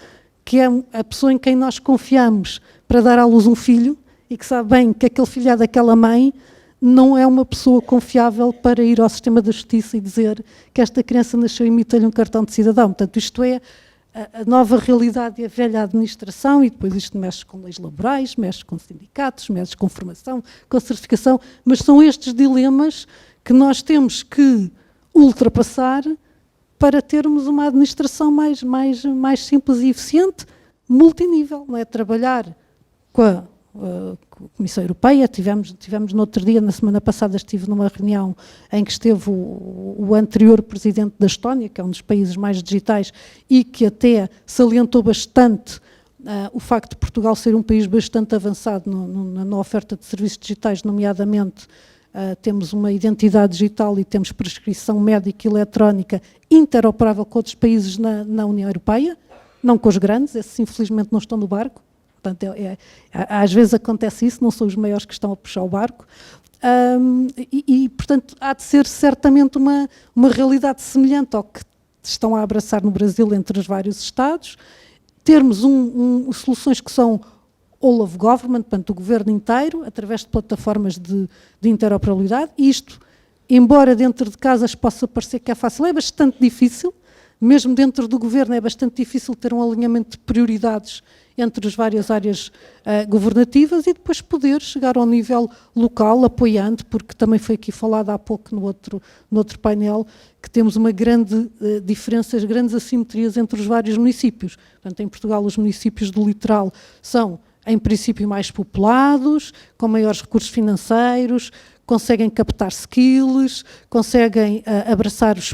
que é a pessoa em quem nós confiamos para dar à luz um filho, e que sabe bem que aquele filho é daquela mãe, não é uma pessoa confiável para ir ao sistema da justiça e dizer que esta criança nasceu e emite-lhe um cartão de cidadão. Portanto, isto é a nova realidade e a velha administração, e depois isto mexe com leis laborais, mexe com sindicatos, mexe com formação, com certificação, mas são estes dilemas que nós temos que ultrapassar para termos uma administração mais simples e eficiente, multinível, não é? Trabalhar com a Comissão Europeia, tivemos no outro dia, na semana passada, estive numa reunião em que esteve o anterior presidente da Estónia, que é um dos países mais digitais e que até salientou bastante o facto de Portugal ser um país bastante avançado na oferta de serviços digitais, nomeadamente temos uma identidade digital e temos prescrição médica eletrónica interoperável com outros países na União Europeia, não com os grandes, esses infelizmente não estão no barco. Portanto, às vezes acontece isso, não são os maiores que estão a puxar o barco, portanto, há de ser certamente uma realidade semelhante ao que estão a abraçar no Brasil entre os vários Estados, termos soluções que são all of government, portanto, o governo inteiro, através de plataformas de interoperabilidade, e isto, embora dentro de casas possa parecer que é fácil, é bastante difícil, mesmo dentro do governo é bastante difícil ter um alinhamento de prioridades entre as várias áreas governativas e depois poder chegar ao nível local, apoiando, porque também foi aqui falado há pouco no outro painel, que temos uma grande diferença, grandes assimetrias entre os vários municípios. Portanto, em Portugal, os municípios do litoral são, em princípio, mais populados, com maiores recursos financeiros, conseguem captar skills, conseguem abraçar os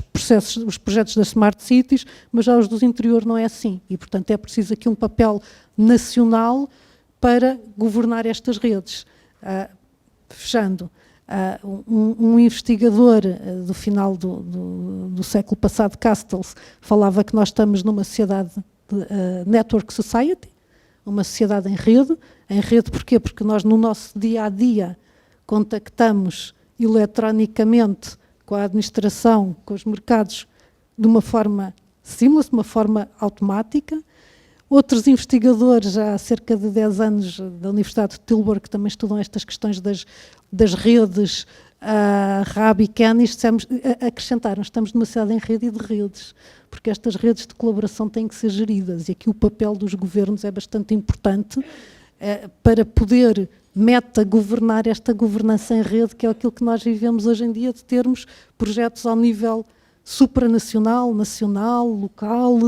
projetos das Smart Cities, mas já os do interior não é assim. E, portanto, é preciso aqui um papel nacional para governar estas redes. Fechando, um investigador do final do século passado, Castells, falava que nós estamos numa sociedade de network society, uma sociedade em rede. Em rede porquê? Porque nós no nosso dia-a-dia contactamos eletronicamente com a administração, com os mercados, de uma forma seamless, de uma forma automática. Outros investigadores, já há cerca de 10 anos, da Universidade de Tilburg, que também estudam estas questões das redes, Rabi e Canis, acrescentaram, estamos numa sociedade em rede e de redes, porque estas redes de colaboração têm que ser geridas, e aqui o papel dos governos é bastante importante para poder governar esta governança em rede, que é aquilo que nós vivemos hoje em dia, de termos projetos ao nível supranacional, nacional, local,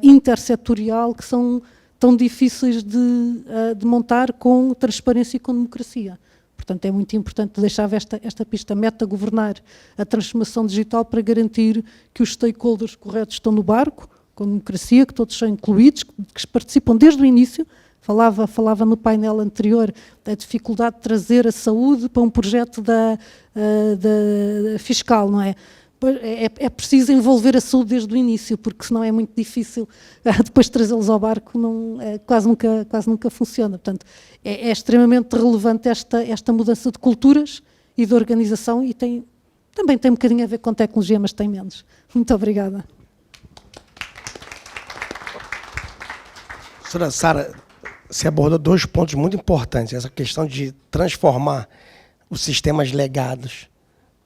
intersetorial, que são tão difíceis de montar com transparência e com democracia. Portanto, é muito importante deixar esta pista, governar a transformação digital para garantir que os stakeholders corretos estão no barco, com democracia, que todos são incluídos, que participam desde o início. Falava no painel anterior da dificuldade de trazer a saúde para um projeto da fiscal, não é? É preciso envolver a saúde desde o início, porque senão é muito difícil depois trazê-los ao barco, quase nunca funciona. Portanto, é extremamente relevante esta mudança de culturas e de organização e também tem um bocadinho a ver com tecnologia, mas tem menos. Muito obrigada. Professora Sara, você abordou 2 pontos muito importantes. Essa questão de transformar os sistemas legados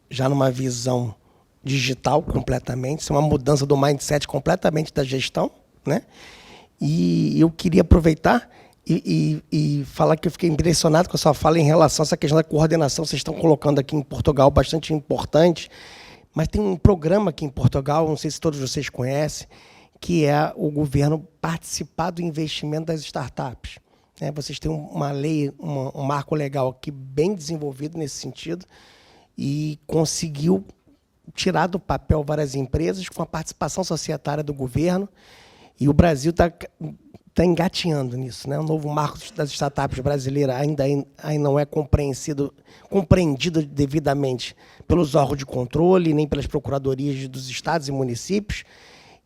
já numa visão digital completamente, isso é uma mudança do mindset completamente da gestão, né? E eu queria aproveitar e falar que eu fiquei impressionado com a sua fala em relação a essa questão da coordenação. Vocês estão colocando aqui em Portugal bastante importante, mas tem um programa aqui em Portugal, não sei se todos vocês conhecem, que é o governo participar do investimento das startups. Vocês têm uma lei, um marco legal aqui bem desenvolvido nesse sentido e conseguiu tirar do papel várias empresas com a participação societária do governo, e o Brasil está engatinhando nisso, né? O novo marco das startups brasileiras ainda não é compreendido devidamente pelos órgãos de controle, nem pelas procuradorias dos estados e municípios,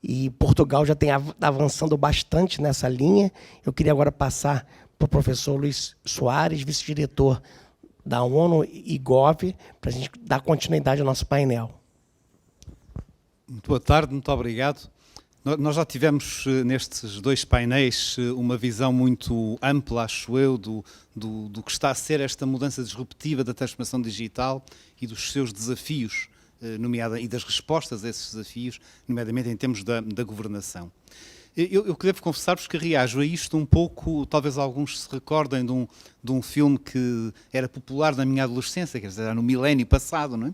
e Portugal já tem avançando bastante nessa linha. Eu queria agora passar para o professor Luiz Soares, vice-diretor da ONU e Gov, para a gente dar continuidade ao nosso painel. Muito boa tarde, muito obrigado. Nós já tivemos nestes 2 painéis uma visão muito ampla, acho eu, do que está a ser esta mudança disruptiva da transformação digital e dos seus desafios, e das respostas a esses desafios, nomeadamente em termos da governação. Eu devo confessar-vos que reajo a isto um pouco, talvez alguns se recordem de um filme que era popular na minha adolescência, quer dizer, no milénio passado, não é?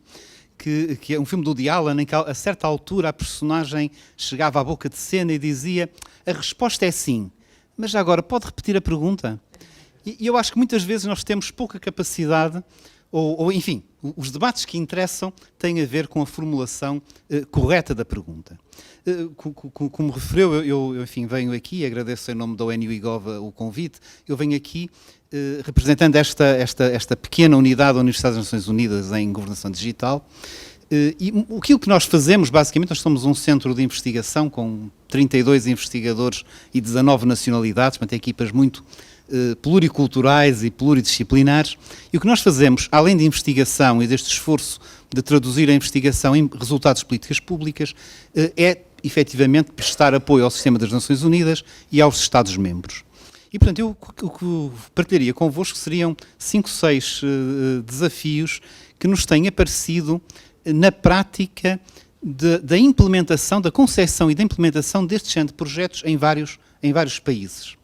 Que é um filme do Woody Allen, em que a certa altura a personagem chegava à boca de cena e dizia: a resposta é sim, mas já agora pode repetir a pergunta? E eu acho que muitas vezes nós temos pouca capacidade, ou enfim, os debates que interessam têm a ver com a formulação correta da pergunta. Como referiu, eu enfim, venho aqui, agradeço em nome da ONU e Gov o convite, eu venho aqui representando esta pequena unidade da Universidade das Nações Unidas em Governação Digital, e aquilo que nós fazemos, basicamente, nós somos um centro de investigação com 32 investigadores e 19 nacionalidades, portanto, equipas muito pluriculturais e pluridisciplinares, e o que nós fazemos, além de investigação e deste esforço de traduzir a investigação em resultados de políticas públicas, é, efetivamente, prestar apoio ao sistema das Nações Unidas e aos Estados-membros. E, portanto, o que partilharia convosco seriam 5, 6 desafios que nos têm aparecido na prática da implementação, da concepção e da implementação deste género de projetos em vários países.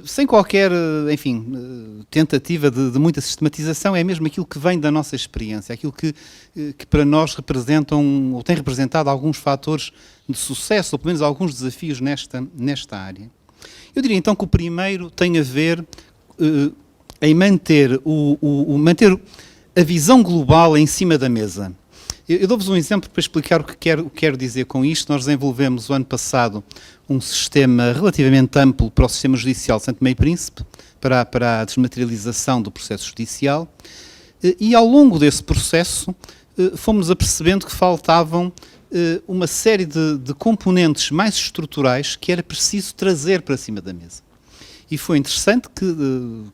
Sem qualquer, enfim, tentativa de muita sistematização, é mesmo aquilo que vem da nossa experiência, aquilo que para nós representam, ou tem representado alguns fatores de sucesso, ou pelo menos alguns desafios nesta área. Eu diria então que o primeiro tem a ver em manter a visão global em cima da mesa. Eu dou-vos um exemplo para explicar o que quero dizer com isto. Nós desenvolvemos o ano passado um sistema relativamente amplo para o sistema judicial de Santo Tomé e Príncipe, para a desmaterialização do processo judicial, e ao longo desse processo fomos apercebendo que faltavam uma série de componentes mais estruturais que era preciso trazer para cima da mesa. E foi interessante que,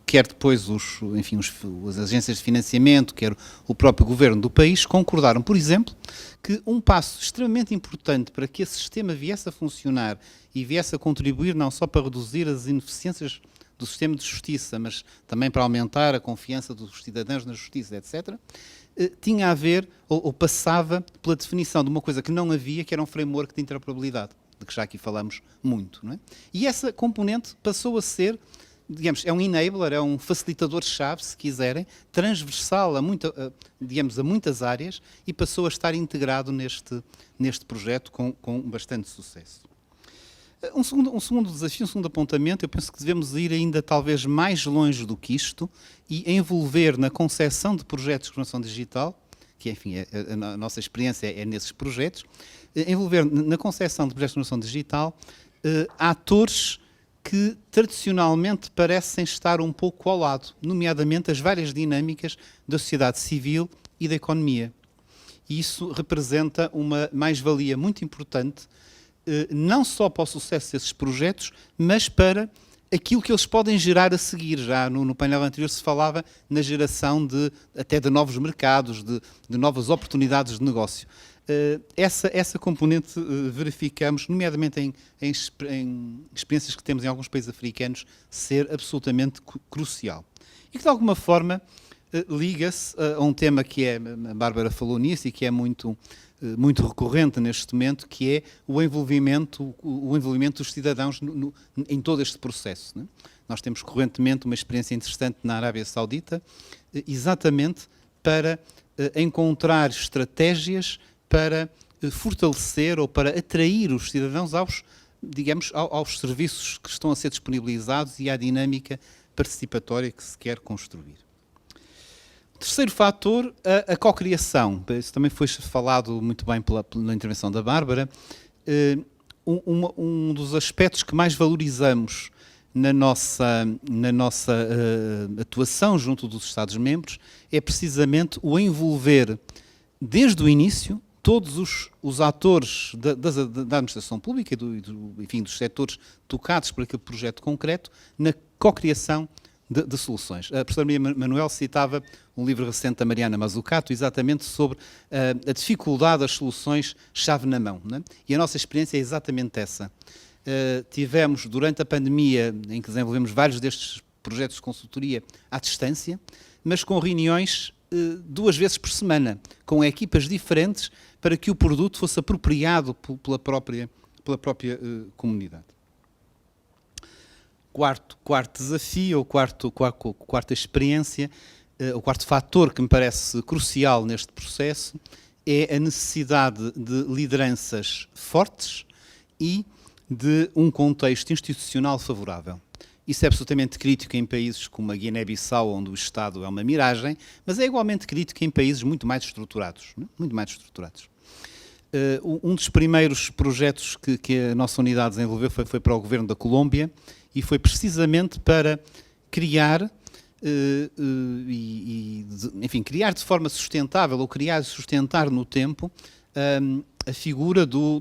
quer depois as agências de financiamento, quer o próprio governo do país, concordaram, por exemplo, que um passo extremamente importante para que esse sistema viesse a funcionar e viesse a contribuir não só para reduzir as ineficiências do sistema de justiça, mas também para aumentar a confiança dos cidadãos na justiça, etc., tinha a ver, ou passava pela definição de uma coisa que não havia, que era um framework de interoperabilidade, de que já aqui falamos muito, não é? E essa componente passou a ser, digamos, é um enabler, é um facilitador-chave, se quiserem, transversal a muitas áreas, e passou a estar integrado neste projeto com bastante sucesso. Um segundo desafio, um segundo apontamento, eu penso que devemos ir ainda talvez mais longe do que isto e envolver na concepção de projetos de governação digital, que enfim, a nossa experiência é nesses projetos, envolver na concepção de projetos de transformação digital atores que tradicionalmente parecem estar um pouco ao lado, nomeadamente as várias dinâmicas da sociedade civil e da economia. E isso representa uma mais-valia muito importante, não só para o sucesso desses projetos, mas para aquilo que eles podem gerar a seguir. Já no painel anterior se falava na geração até de novos mercados, de novas oportunidades de negócio. Essa componente verificamos, nomeadamente em experiências que temos em alguns países africanos, ser absolutamente crucial. E que de alguma forma liga-se a um tema que a Bárbara falou nisso e que é muito recorrente neste momento, que é o envolvimento dos cidadãos em todo este processo, né? Nós temos correntemente uma experiência interessante na Arábia Saudita, exatamente para encontrar estratégias para fortalecer ou para atrair os cidadãos aos serviços que estão a ser disponibilizados e à dinâmica participatória que se quer construir. Terceiro fator, a cocriação. Isso também foi falado muito bem na intervenção da Bárbara. Um dos aspectos que mais valorizamos na nossa atuação junto dos Estados-membros é precisamente o envolver, desde o início, todos os atores da administração pública e enfim, dos setores tocados por aquele projeto concreto na cocriação de soluções. A professora Maria Manuel citava um livro recente da Mariana Mazzucato exatamente sobre a dificuldade das soluções chave na mão, né? E a nossa experiência é exatamente essa. Tivemos, durante a pandemia, em que desenvolvemos vários destes projetos de consultoria à distância, mas com reuniões 2 vezes por semana, com equipas diferentes, para que o produto fosse apropriado pela própria comunidade. Quarto desafio, ou quarta experiência, o quarto fator que me parece crucial neste processo é a necessidade de lideranças fortes e de um contexto institucional favorável. Isso é absolutamente crítico em países como a Guiné-Bissau, onde o Estado é uma miragem, mas é igualmente crítico em países muito mais estruturados. Muito mais estruturados. Um dos primeiros projetos que a nossa unidade desenvolveu foi para o governo da Colômbia e foi precisamente para criar, criar de forma sustentável ou criar e sustentar no tempo a figura do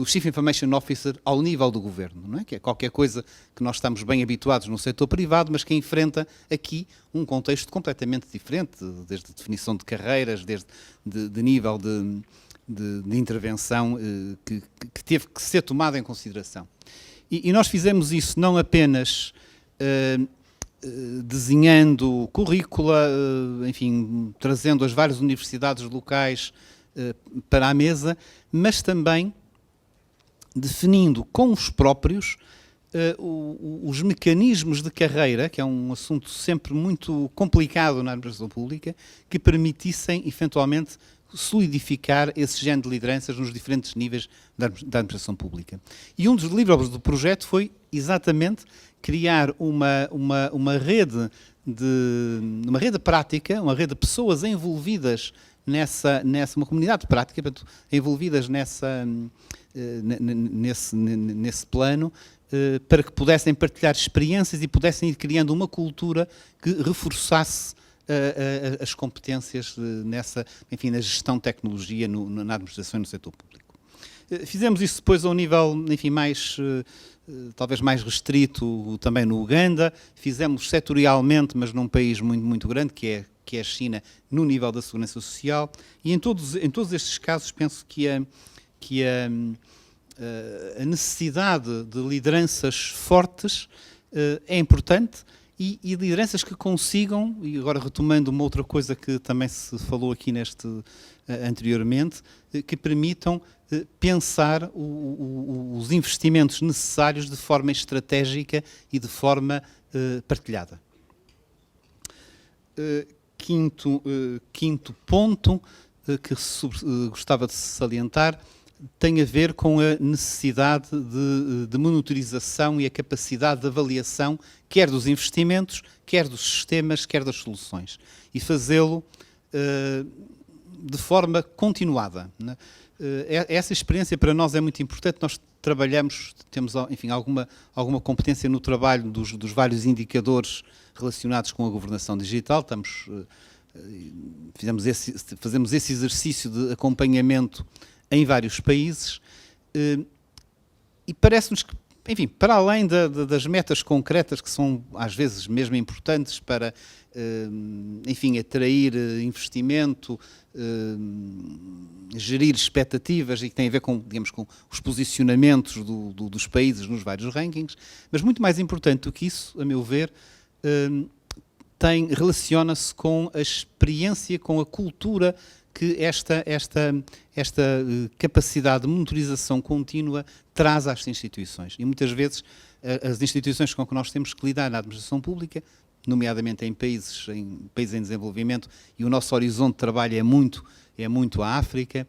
Chief Information Officer ao nível do governo, não é? Que é qualquer coisa que nós estamos bem habituados no setor privado, mas que enfrenta aqui um contexto completamente diferente, desde a definição de carreiras, desde de nível de intervenção que teve que ser tomada em consideração. E nós fizemos isso não apenas desenhando currícula, enfim, trazendo as várias universidades locais para a mesa, mas também definindo com os próprios os mecanismos de carreira, que é um assunto sempre muito complicado na administração pública, que permitissem, eventualmente, solidificar esse género de lideranças nos diferentes níveis da administração pública. E um dos deliverables do projeto foi exatamente criar uma rede prática, uma rede de pessoas envolvidas uma comunidade de prática, portanto, envolvidas nesse plano, para que pudessem partilhar experiências e pudessem ir criando uma cultura que reforçasse as competências na gestão de tecnologia na administração e no setor público. Fizemos isso depois a um nível, enfim, talvez mais restrito também no Uganda, fizemos setorialmente, mas num país muito, muito grande, que é a China, no nível da segurança social, e em todos estes casos penso que a necessidade de lideranças fortes é importante, e lideranças que consigam, e agora retomando uma outra coisa que também se falou aqui anteriormente, que permitam pensar os investimentos necessários de forma estratégica e de forma partilhada. Quinto ponto que gostava de salientar tem a ver com a necessidade de monitorização e a capacidade de avaliação, quer dos investimentos, quer dos sistemas, quer das soluções. E fazê-lo de forma continuada, né? Essa experiência para nós é muito importante. Nós trabalhamos, temos, enfim, alguma competência no trabalho dos vários indicadores relacionados com a governação digital. Fazemos esse exercício de acompanhamento em vários países e parece-nos que, enfim, para além das metas concretas, que são às vezes mesmo importantes para, enfim, atrair investimento, gerir expectativas e que tem a ver com, digamos, com os posicionamentos dos países nos vários rankings, mas muito mais importante do que isso, a meu ver, relaciona-se com a experiência, com a cultura que esta capacidade de monitorização contínua traz às instituições. E muitas vezes as instituições com que nós temos que lidar na administração pública, nomeadamente em países em desenvolvimento, e o nosso horizonte de trabalho é muito a África,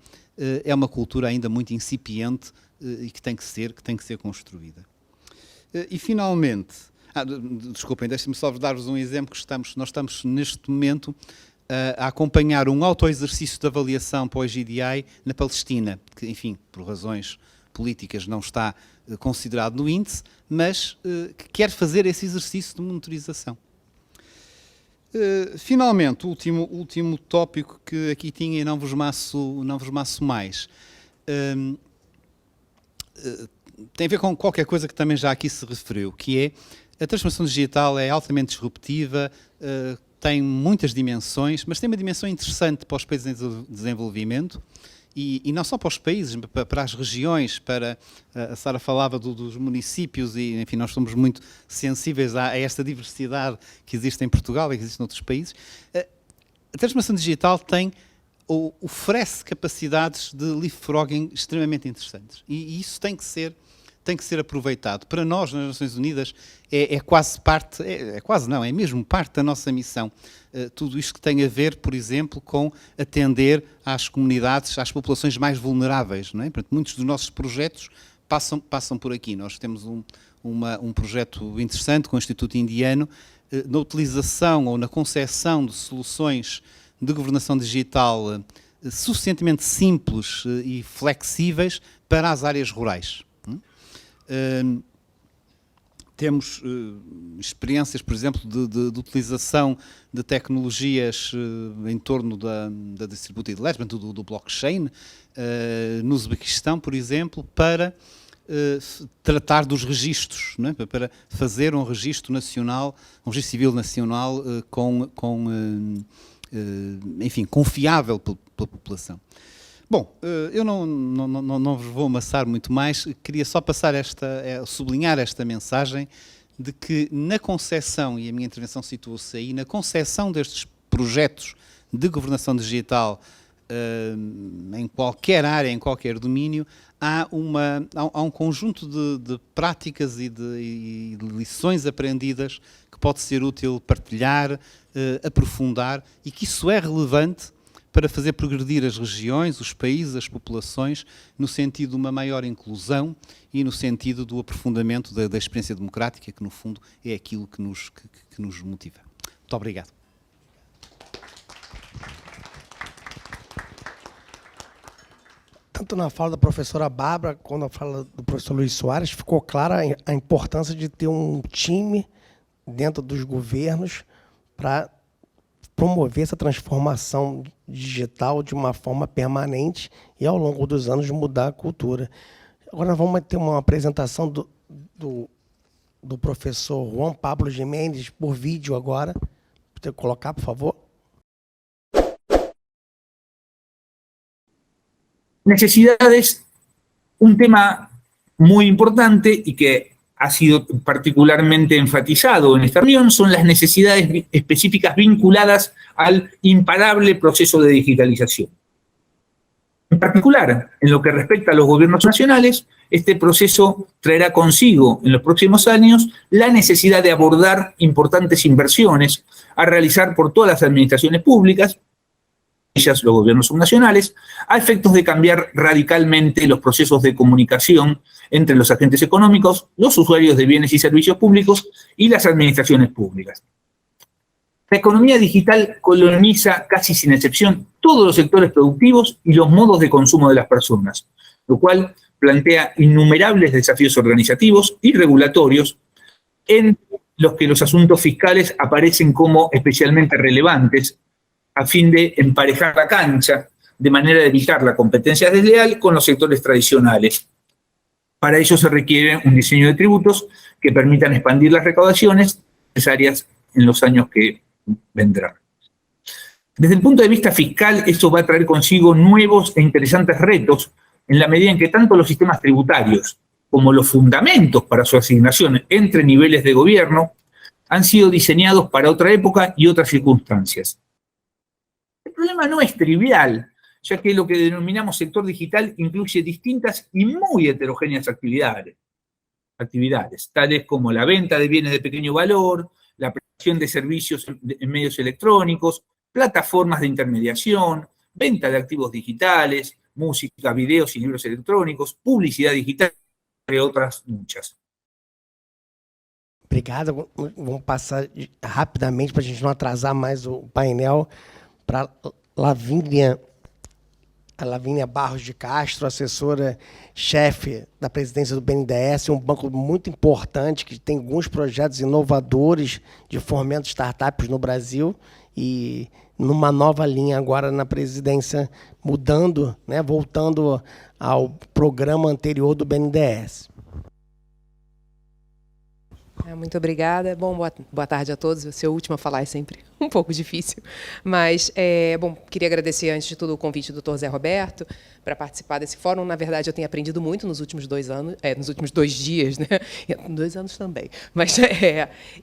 é uma cultura ainda muito incipiente e que tem que ser construída. E finalmente, desculpem, deixem-me só dar-vos um exemplo, que nós estamos neste momento a acompanhar um autoexercício de avaliação para o GDI na Palestina, que, enfim, por razões políticas não está considerado no índice, mas que quer fazer esse exercício de monitorização. Finalmente, o último tópico que aqui tinha e não vos maço mais, tem a ver com qualquer coisa que também já aqui se referiu, que é a transformação digital é altamente disruptiva, tem muitas dimensões, mas tem uma dimensão interessante para os países em desenvolvimento e não só para os países, para as regiões, a Sara falava dos municípios e, enfim, nós somos muito sensíveis a esta diversidade que existe em Portugal e que existe noutros países. A transformação digital oferece capacidades de leapfrogging extremamente interessantes e isso tem que ser aproveitado. Para nós, nas Nações Unidas, é quase parte, é mesmo parte da nossa missão. Tudo isto que tem a ver, por exemplo, com atender às comunidades, às populações mais vulneráveis, não é? Portanto, muitos dos nossos projetos passam por aqui. Nós temos um projeto interessante com o Instituto Indiano na utilização ou na concepção de soluções de governação digital suficientemente simples e flexíveis para as áreas rurais. Temos experiências, por exemplo, de utilização de tecnologias em torno da distributed ledger, do blockchain, no Uzbequistão, por exemplo, para tratar dos registros, não é? Para fazer um registro nacional, um registro civil nacional enfim, confiável pela população. Bom, eu não vos vou amassar muito mais, queria só sublinhar esta mensagem de que na concepção, e a minha intervenção situou-se aí, na concepção destes projetos de governação digital em qualquer área, em qualquer domínio, há um conjunto de práticas e de lições aprendidas que pode ser útil partilhar, aprofundar, e que isso é relevante para fazer progredir as regiões, os países, as populações, no sentido de uma maior inclusão e no sentido do aprofundamento da experiência democrática, que no fundo é aquilo que nos motiva. Muito obrigado. Tanto na fala da professora Bárbara, quanto na fala do professor Luiz Soares, ficou clara a importância de ter um time dentro dos governos para promover essa transformação digital de uma forma permanente e, ao longo dos anos, mudar a cultura. Agora nós vamos ter uma apresentação do professor Juan Pablo Jiménez por vídeo agora. Pode colocar, por favor. Necesidades, un tema muy importante y que ha sido particularmente enfatizado en esta reunión, son las necesidades específicas vinculadas al imparable proceso de digitalización. En particular, en lo que respecta a los gobiernos nacionales, este proceso traerá consigo en los próximos años la necesidad de abordar importantes inversiones a realizar por todas las administraciones públicas, ellas los gobiernos subnacionales, a efectos de cambiar radicalmente los procesos de comunicación entre los agentes económicos, los usuarios de bienes y servicios públicos y las administraciones públicas. La economía digital coloniza casi sin excepción todos los sectores productivos y los modos de consumo de las personas, lo cual plantea innumerables desafíos organizativos y regulatorios, en los que los asuntos fiscales aparecen como especialmente relevantes a fin de emparejar la cancha, de manera de evitar la competencia desleal con los sectores tradicionales. Para ello se requiere un diseño de tributos que permitan expandir las recaudaciones necesarias en los años que vendrán. Desde el punto de vista fiscal, esto va a traer consigo nuevos e interesantes retos en la medida en que tanto los sistemas tributarios como los fundamentos para su asignación entre niveles de gobierno han sido diseñados para otra época y otras circunstancias. El problema no es trivial, ya que lo que denominamos sector digital incluye distintas y muy heterogéneas actividades, tales como la venta de bienes de pequeño valor, la prestación de servicios en medios electrónicos, plataformas de intermediación, venta de activos digitales, música, videos y libros electrônicos, publicidade digital, entre outras muitas. Obrigado. Vamos passar rapidamente, para a gente não atrasar mais o painel, para a Lavínia Barros de Castro, assessora-chefe da presidência do BNDES, um banco muito importante, que tem alguns projetos inovadores de fomento de startups no Brasil, e numa nova linha agora na presidência, mudando, né, voltando ao programa anterior do BNDES. Muito obrigada. Bom, boa tarde a todos. Ser o último a falar é sempre um pouco difícil. Mas, bom, queria agradecer, antes de tudo, o convite do Dr. Zé Roberto para participar desse fórum. Na verdade, eu tenho aprendido muito nos últimos 2 anos, nos últimos 2 dias, né? 2 anos também. Mas,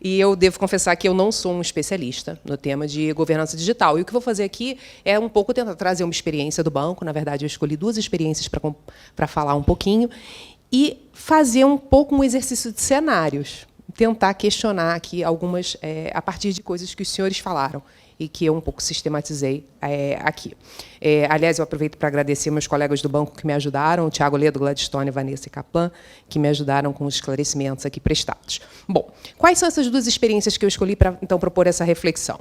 e eu devo confessar que eu não sou um especialista no tema de governança digital. E o que vou fazer aqui é um pouco tentar trazer uma experiência do banco. Na verdade, eu escolhi 2 experiências para falar um pouquinho e fazer um pouco um exercício de cenários. Tentar questionar aqui algumas, a partir de coisas que os senhores falaram e que eu um pouco sistematizei aqui. Aliás, eu aproveito para agradecer meus colegas do banco que me ajudaram, o Tiago Ledo, Gladstone, Vanessa e Caplan, que me ajudaram com os esclarecimentos aqui prestados. Bom, quais são essas 2 experiências que eu escolhi para, então, propor essa reflexão?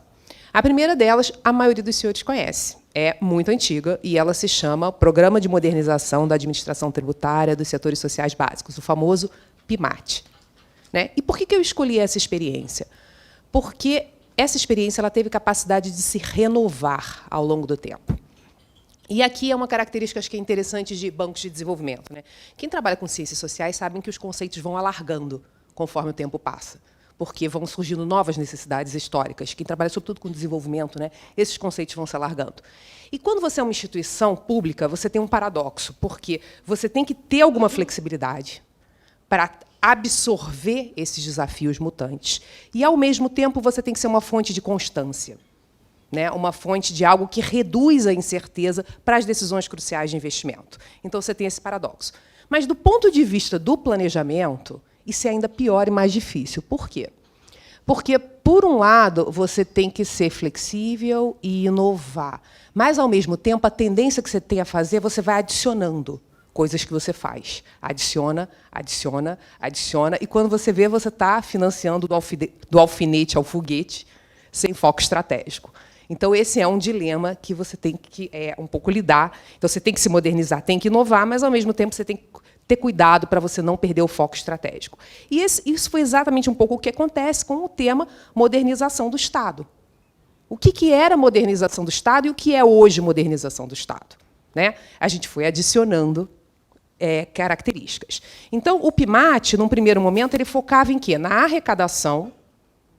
A primeira delas, a maioria dos senhores conhece. É muito antiga e ela se chama Programa de Modernização da Administração Tributária dos Setores Sociais Básicos, o famoso PMAT. Né? E por que eu escolhi essa experiência? Porque essa experiência ela teve capacidade de se renovar ao longo do tempo. E aqui é uma característica acho que é interessante de bancos de desenvolvimento. Né? Quem trabalha com ciências sociais sabe que os conceitos vão alargando conforme o tempo passa, porque vão surgindo novas necessidades históricas. Quem trabalha, sobretudo, com desenvolvimento, né? Esses conceitos vão se alargando. E quando você é uma instituição pública, você tem um paradoxo, porque você tem que ter alguma flexibilidade para absorver esses desafios mutantes. E, ao mesmo tempo, você tem que ser uma fonte de constância, né? Uma fonte de algo que reduz a incerteza para as decisões cruciais de investimento. Então, você tem esse paradoxo. Mas, do ponto de vista do planejamento, isso é ainda pior e mais difícil. Por quê? Porque, por um lado, você tem que ser flexível e inovar. Mas, ao mesmo tempo, a tendência que você tem a fazer, você vai adicionando coisas que você faz. Adiciona, adiciona, adiciona. E, quando você vê, você está financiando do alfinete ao foguete, sem foco estratégico. Então, esse é um dilema que você tem que um pouco lidar. Então, você tem que se modernizar, tem que inovar, mas, ao mesmo tempo, você tem que ter cuidado para você não perder o foco estratégico. E isso foi exatamente um pouco o que acontece com o tema modernização do Estado. O que era modernização do Estado e o que é hoje modernização do Estado? Né? A gente foi adicionando características. Então, o PMAT, num primeiro momento, ele focava em quê? Na arrecadação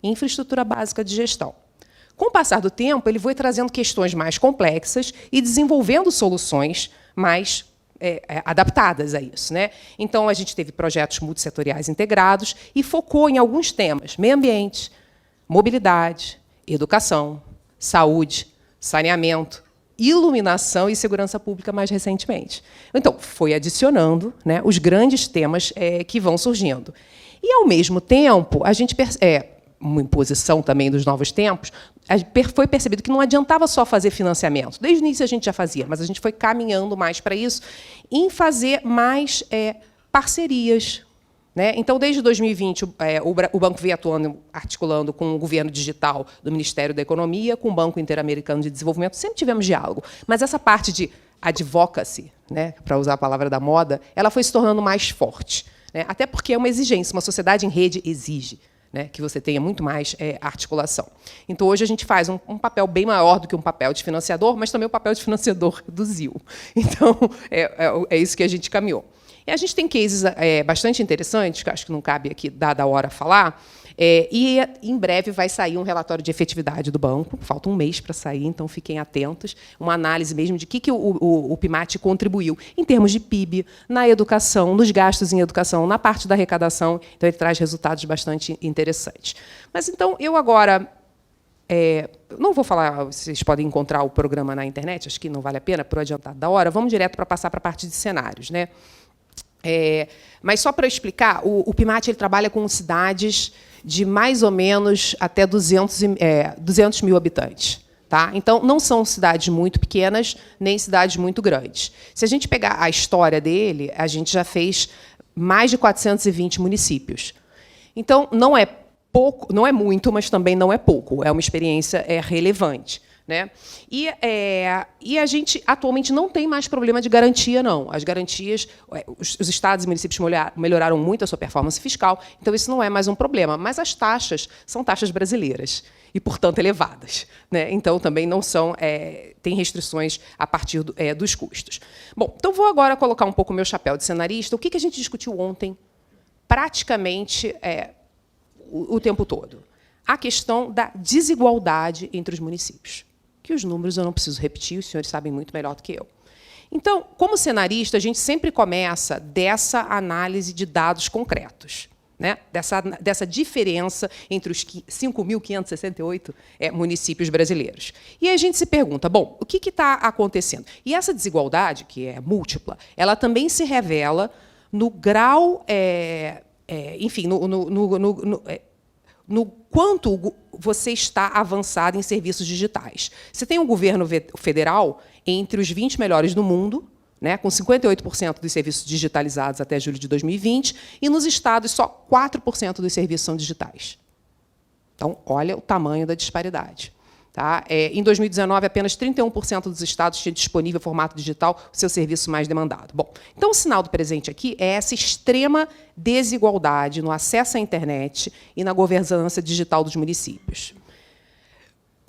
e infraestrutura básica de gestão. Com o passar do tempo, ele foi trazendo questões mais complexas e desenvolvendo soluções mais adaptadas a isso. Né? Então, a gente teve projetos multissetoriais integrados e focou em alguns temas: meio ambiente, mobilidade, educação, saúde, saneamento, iluminação e segurança pública mais recentemente. Então, foi adicionando, né, os grandes temas que vão surgindo. E, ao mesmo tempo, a gente uma imposição também dos novos tempos, foi percebido que não adiantava só fazer financiamento. Desde o início a gente já fazia, mas a gente foi caminhando mais para isso, em fazer mais parcerias, né? Então, desde 2020, o banco vem atuando, articulando com o governo digital do Ministério da Economia, com o Banco Interamericano de Desenvolvimento. Sempre tivemos diálogo. Mas essa parte de advocacy, né, para usar a palavra da moda, ela foi se tornando mais forte, né? Até porque é uma exigência. Uma sociedade em rede exige, né, que você tenha muito mais articulação. Então, hoje, a gente faz um papel bem maior do que um papel de financiador, mas também o papel de financiador reduziu. Então, é isso que a gente caminhou. E a gente tem cases bastante interessantes, que acho que não cabe aqui, dada a hora, falar, e em breve vai sair um relatório de efetividade do banco, falta um mês para sair, então fiquem atentos, uma análise mesmo de que o PIMAT contribuiu em termos de PIB, na educação, nos gastos em educação, na parte da arrecadação, então ele traz resultados bastante interessantes. Mas, então, eu agora... não vou falar, vocês podem encontrar o programa na internet, acho que não vale a pena, por adiantado da hora, vamos direto para passar para a parte de cenários, né? Mas, só para explicar, o PIMAT ele trabalha com cidades de mais ou menos até 200 mil habitantes. Tá? Então, não são cidades muito pequenas, nem cidades muito grandes. Se a gente pegar a história dele, a gente já fez mais de 420 municípios. Então, não é pouco, não é muito, mas também não é pouco. É uma experiência relevante, né? E a gente, atualmente, não tem mais problema de garantia, não. As garantias, os estados e municípios melhoraram muito a sua performance fiscal, então isso não é mais um problema. Mas as taxas são taxas brasileiras e, portanto, elevadas, né? Então, também não são, tem restrições a partir dos custos. Bom, então vou agora colocar um pouco o meu chapéu de cenarista. O que a gente discutiu ontem, praticamente, o tempo todo? A questão da desigualdade entre os municípios. Que os números eu não preciso repetir, os senhores sabem muito melhor do que eu. Então, como cenarista, a gente sempre começa dessa análise de dados concretos, né? Dessa diferença entre os 5.568 municípios brasileiros. E a gente se pergunta, bom, o que está acontecendo? E essa desigualdade, que é múltipla, ela também se revela no grau, enfim, no quanto você está avançado em serviços digitais. Você tem um governo federal entre os 20 melhores do mundo, né, com 58% dos serviços digitalizados até julho de 2020, e nos estados só 4% dos serviços são digitais. Então, olha o tamanho da disparidade. Tá? Em 2019, apenas 31% dos estados tinham disponível formato digital o seu serviço mais demandado. Bom, então, o sinal do presente aqui é essa extrema desigualdade no acesso à internet e na governança digital dos municípios.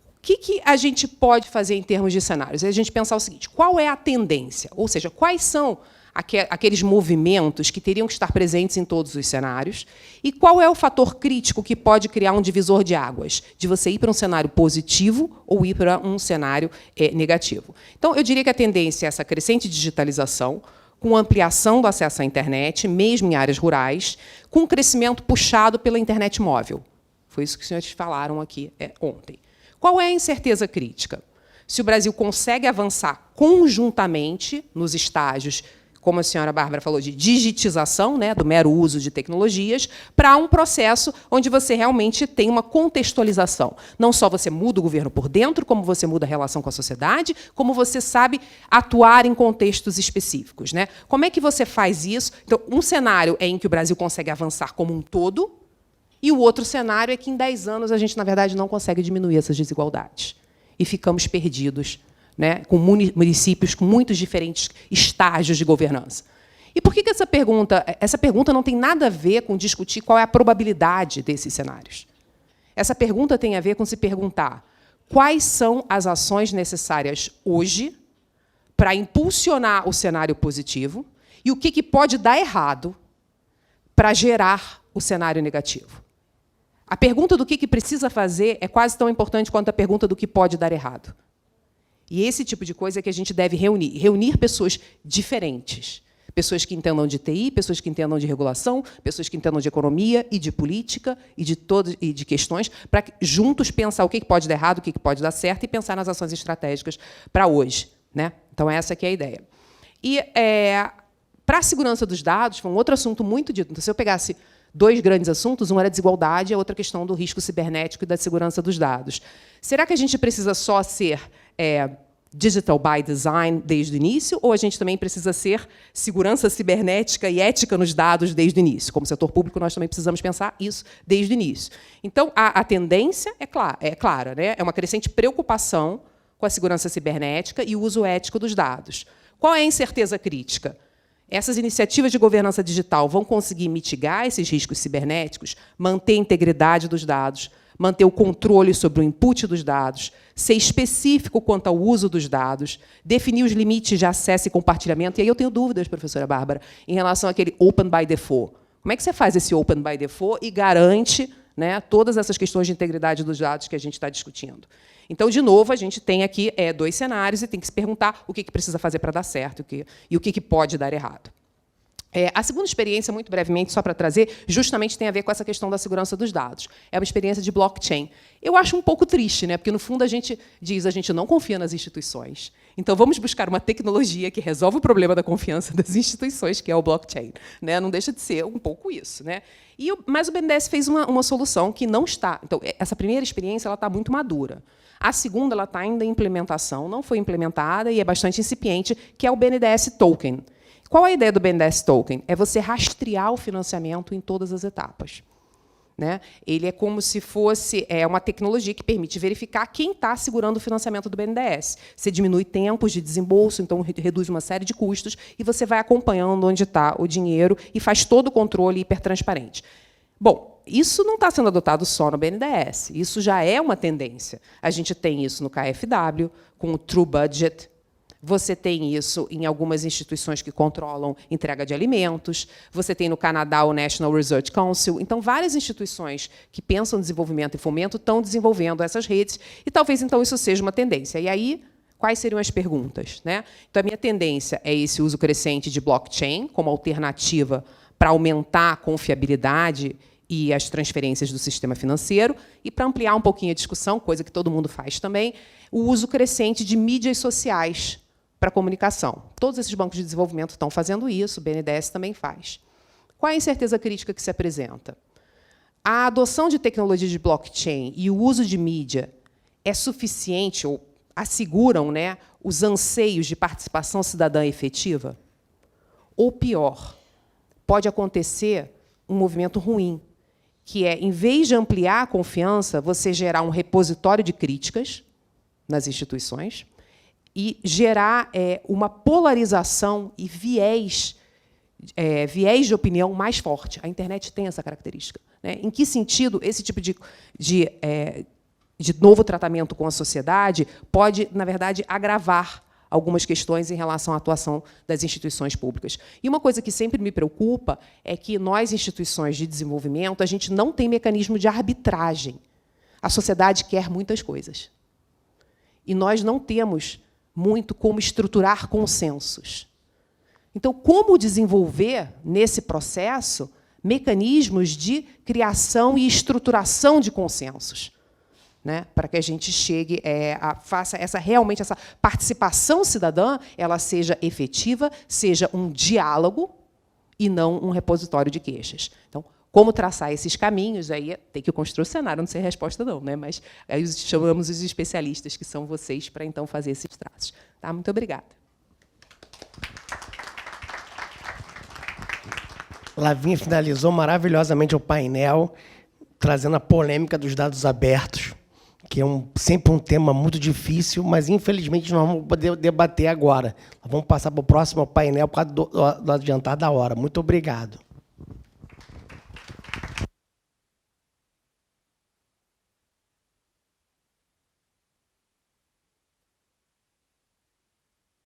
O que a gente pode fazer em termos de cenários? É a gente pensar o seguinte, qual é a tendência? Ou seja, quais são aqueles movimentos que teriam que estar presentes em todos os cenários, e qual é o fator crítico que pode criar um divisor de águas, de você ir para um cenário positivo ou ir para um cenário negativo. Então, eu diria que a tendência é essa crescente digitalização, com ampliação do acesso à internet, mesmo em áreas rurais, com um crescimento puxado pela internet móvel. Foi isso que os senhores falaram aqui ontem. Qual é a incerteza crítica? Se o Brasil consegue avançar conjuntamente nos estágios, como a senhora Bárbara falou, de digitização, né, do mero uso de tecnologias, para um processo onde você realmente tem uma contextualização. Não só você muda o governo por dentro, como você muda a relação com a sociedade, como você sabe atuar em contextos específicos, né? Como é que você faz isso? Então, um cenário é em que o Brasil consegue avançar como um todo, e o outro cenário é que, em 10 anos, a gente, na verdade, não consegue diminuir essas desigualdades. E ficamos perdidos, né, com municípios com muitos diferentes estágios de governança. E por que essa pergunta não tem nada a ver com discutir qual é a probabilidade desses cenários? Essa pergunta tem a ver com se perguntar quais são as ações necessárias hoje para impulsionar o cenário positivo e o que pode dar errado para gerar o cenário negativo. A pergunta do que precisa fazer é quase tão importante quanto a pergunta do que pode dar errado. E esse tipo de coisa é que a gente deve reunir pessoas diferentes. Pessoas que entendam de TI, pessoas que entendam de regulação, pessoas que entendam de economia e de política e de questões, para juntos pensar o que pode dar errado, o que pode dar certo e pensar nas ações estratégicas para hoje, né? Então, essa que é a ideia. E, para a segurança dos dados, foi um outro assunto muito dito. Então, se eu pegasse 2 grandes assuntos, um era a desigualdade e a outra questão do risco cibernético e da segurança dos dados. Será que a gente precisa só ser digital by design desde o início, ou a gente também precisa ser segurança cibernética e ética nos dados desde o início? Como setor público, nós também precisamos pensar isso desde o início. Então, a tendência é clara, né? É uma crescente preocupação com a segurança cibernética e o uso ético dos dados. Qual é a incerteza crítica? Essas iniciativas de governança digital vão conseguir mitigar esses riscos cibernéticos, manter a integridade dos dados, manter o controle sobre o input dos dados, ser específico quanto ao uso dos dados, definir os limites de acesso e compartilhamento. E aí eu tenho dúvidas, professora Bárbara, em relação àquele open by default. Como é que você faz esse open by default e garante, né, todas essas questões de integridade dos dados que a gente está discutindo? Então, de novo, a gente tem aqui 2 cenários e tem que se perguntar o que precisa fazer para dar certo e o que pode dar errado. A segunda experiência, muito brevemente, só para trazer, justamente tem a ver com essa questão da segurança dos dados. É uma experiência de blockchain. Eu acho um pouco triste, né? Porque, no fundo, a gente diz a gente não confia nas instituições. Então, vamos buscar uma tecnologia que resolve o problema da confiança das instituições, que é o blockchain. Né? Não deixa de ser um pouco isso. Né? Mas o BNDES fez uma solução que não está... Então, essa primeira experiência ela está muito madura. A segunda ela está ainda em implementação, não foi implementada e é bastante incipiente, que é o BNDES Token. Qual a ideia do BNDES Token? É você rastrear o financiamento em todas as etapas. Né? Ele é como se fosse uma tecnologia que permite verificar quem está segurando o financiamento do BNDES. Você diminui tempos de desembolso, então reduz uma série de custos, e você vai acompanhando onde está o dinheiro e faz todo o controle hipertransparente. Bom, isso não está sendo adotado só no BNDES, isso já é uma tendência. A gente tem isso no KfW, com o True Budget. Você tem isso em algumas instituições que controlam entrega de alimentos. Você tem no Canadá o National Research Council. Então, várias instituições que pensam em desenvolvimento e fomento estão desenvolvendo essas redes. E talvez, então, isso seja uma tendência. E aí, quais seriam as perguntas? Né? Então, a minha tendência é esse uso crescente de blockchain como alternativa para aumentar a confiabilidade e as transferências do sistema financeiro. E, para ampliar um pouquinho a discussão, coisa que todo mundo faz também, o uso crescente de mídias sociais para a comunicação. Todos esses bancos de desenvolvimento estão fazendo isso, o BNDES também faz. Qual é a incerteza crítica que se apresenta? A adoção de tecnologia de blockchain e o uso de mídia é suficiente ou asseguram, né, os anseios de participação cidadã efetiva? Ou pior, pode acontecer um movimento ruim, que é, em vez de ampliar a confiança, você gerar um repositório de críticas nas instituições e gerar uma polarização e viés de opinião mais forte. A internet tem essa característica. Né? Em que sentido esse tipo de novo tratamento com a sociedade pode, na verdade, agravar algumas questões em relação à atuação das instituições públicas? E uma coisa que sempre me preocupa é que nós, instituições de desenvolvimento, a gente não tem mecanismo de arbitragem. A sociedade quer muitas coisas. E nós não temos muito como estruturar consensos. Então, como desenvolver, nesse processo, mecanismos de criação e estruturação de consensos, né, para que a gente chegue faça realmente essa participação cidadã, ela seja efetiva, seja um diálogo e não um repositório de queixas. Então, como traçar esses caminhos, aí tem que construir o cenário, não sei a resposta não, né? Mas aí chamamos os especialistas, que são vocês, para então fazer esses traços. Tá? Muito obrigada. Lavínia finalizou maravilhosamente o painel, trazendo a polêmica dos dados abertos, que é sempre um tema muito difícil, mas, infelizmente, nós vamos poder debater agora. Vamos passar para o próximo painel por causa do adiantar da hora. Muito obrigado.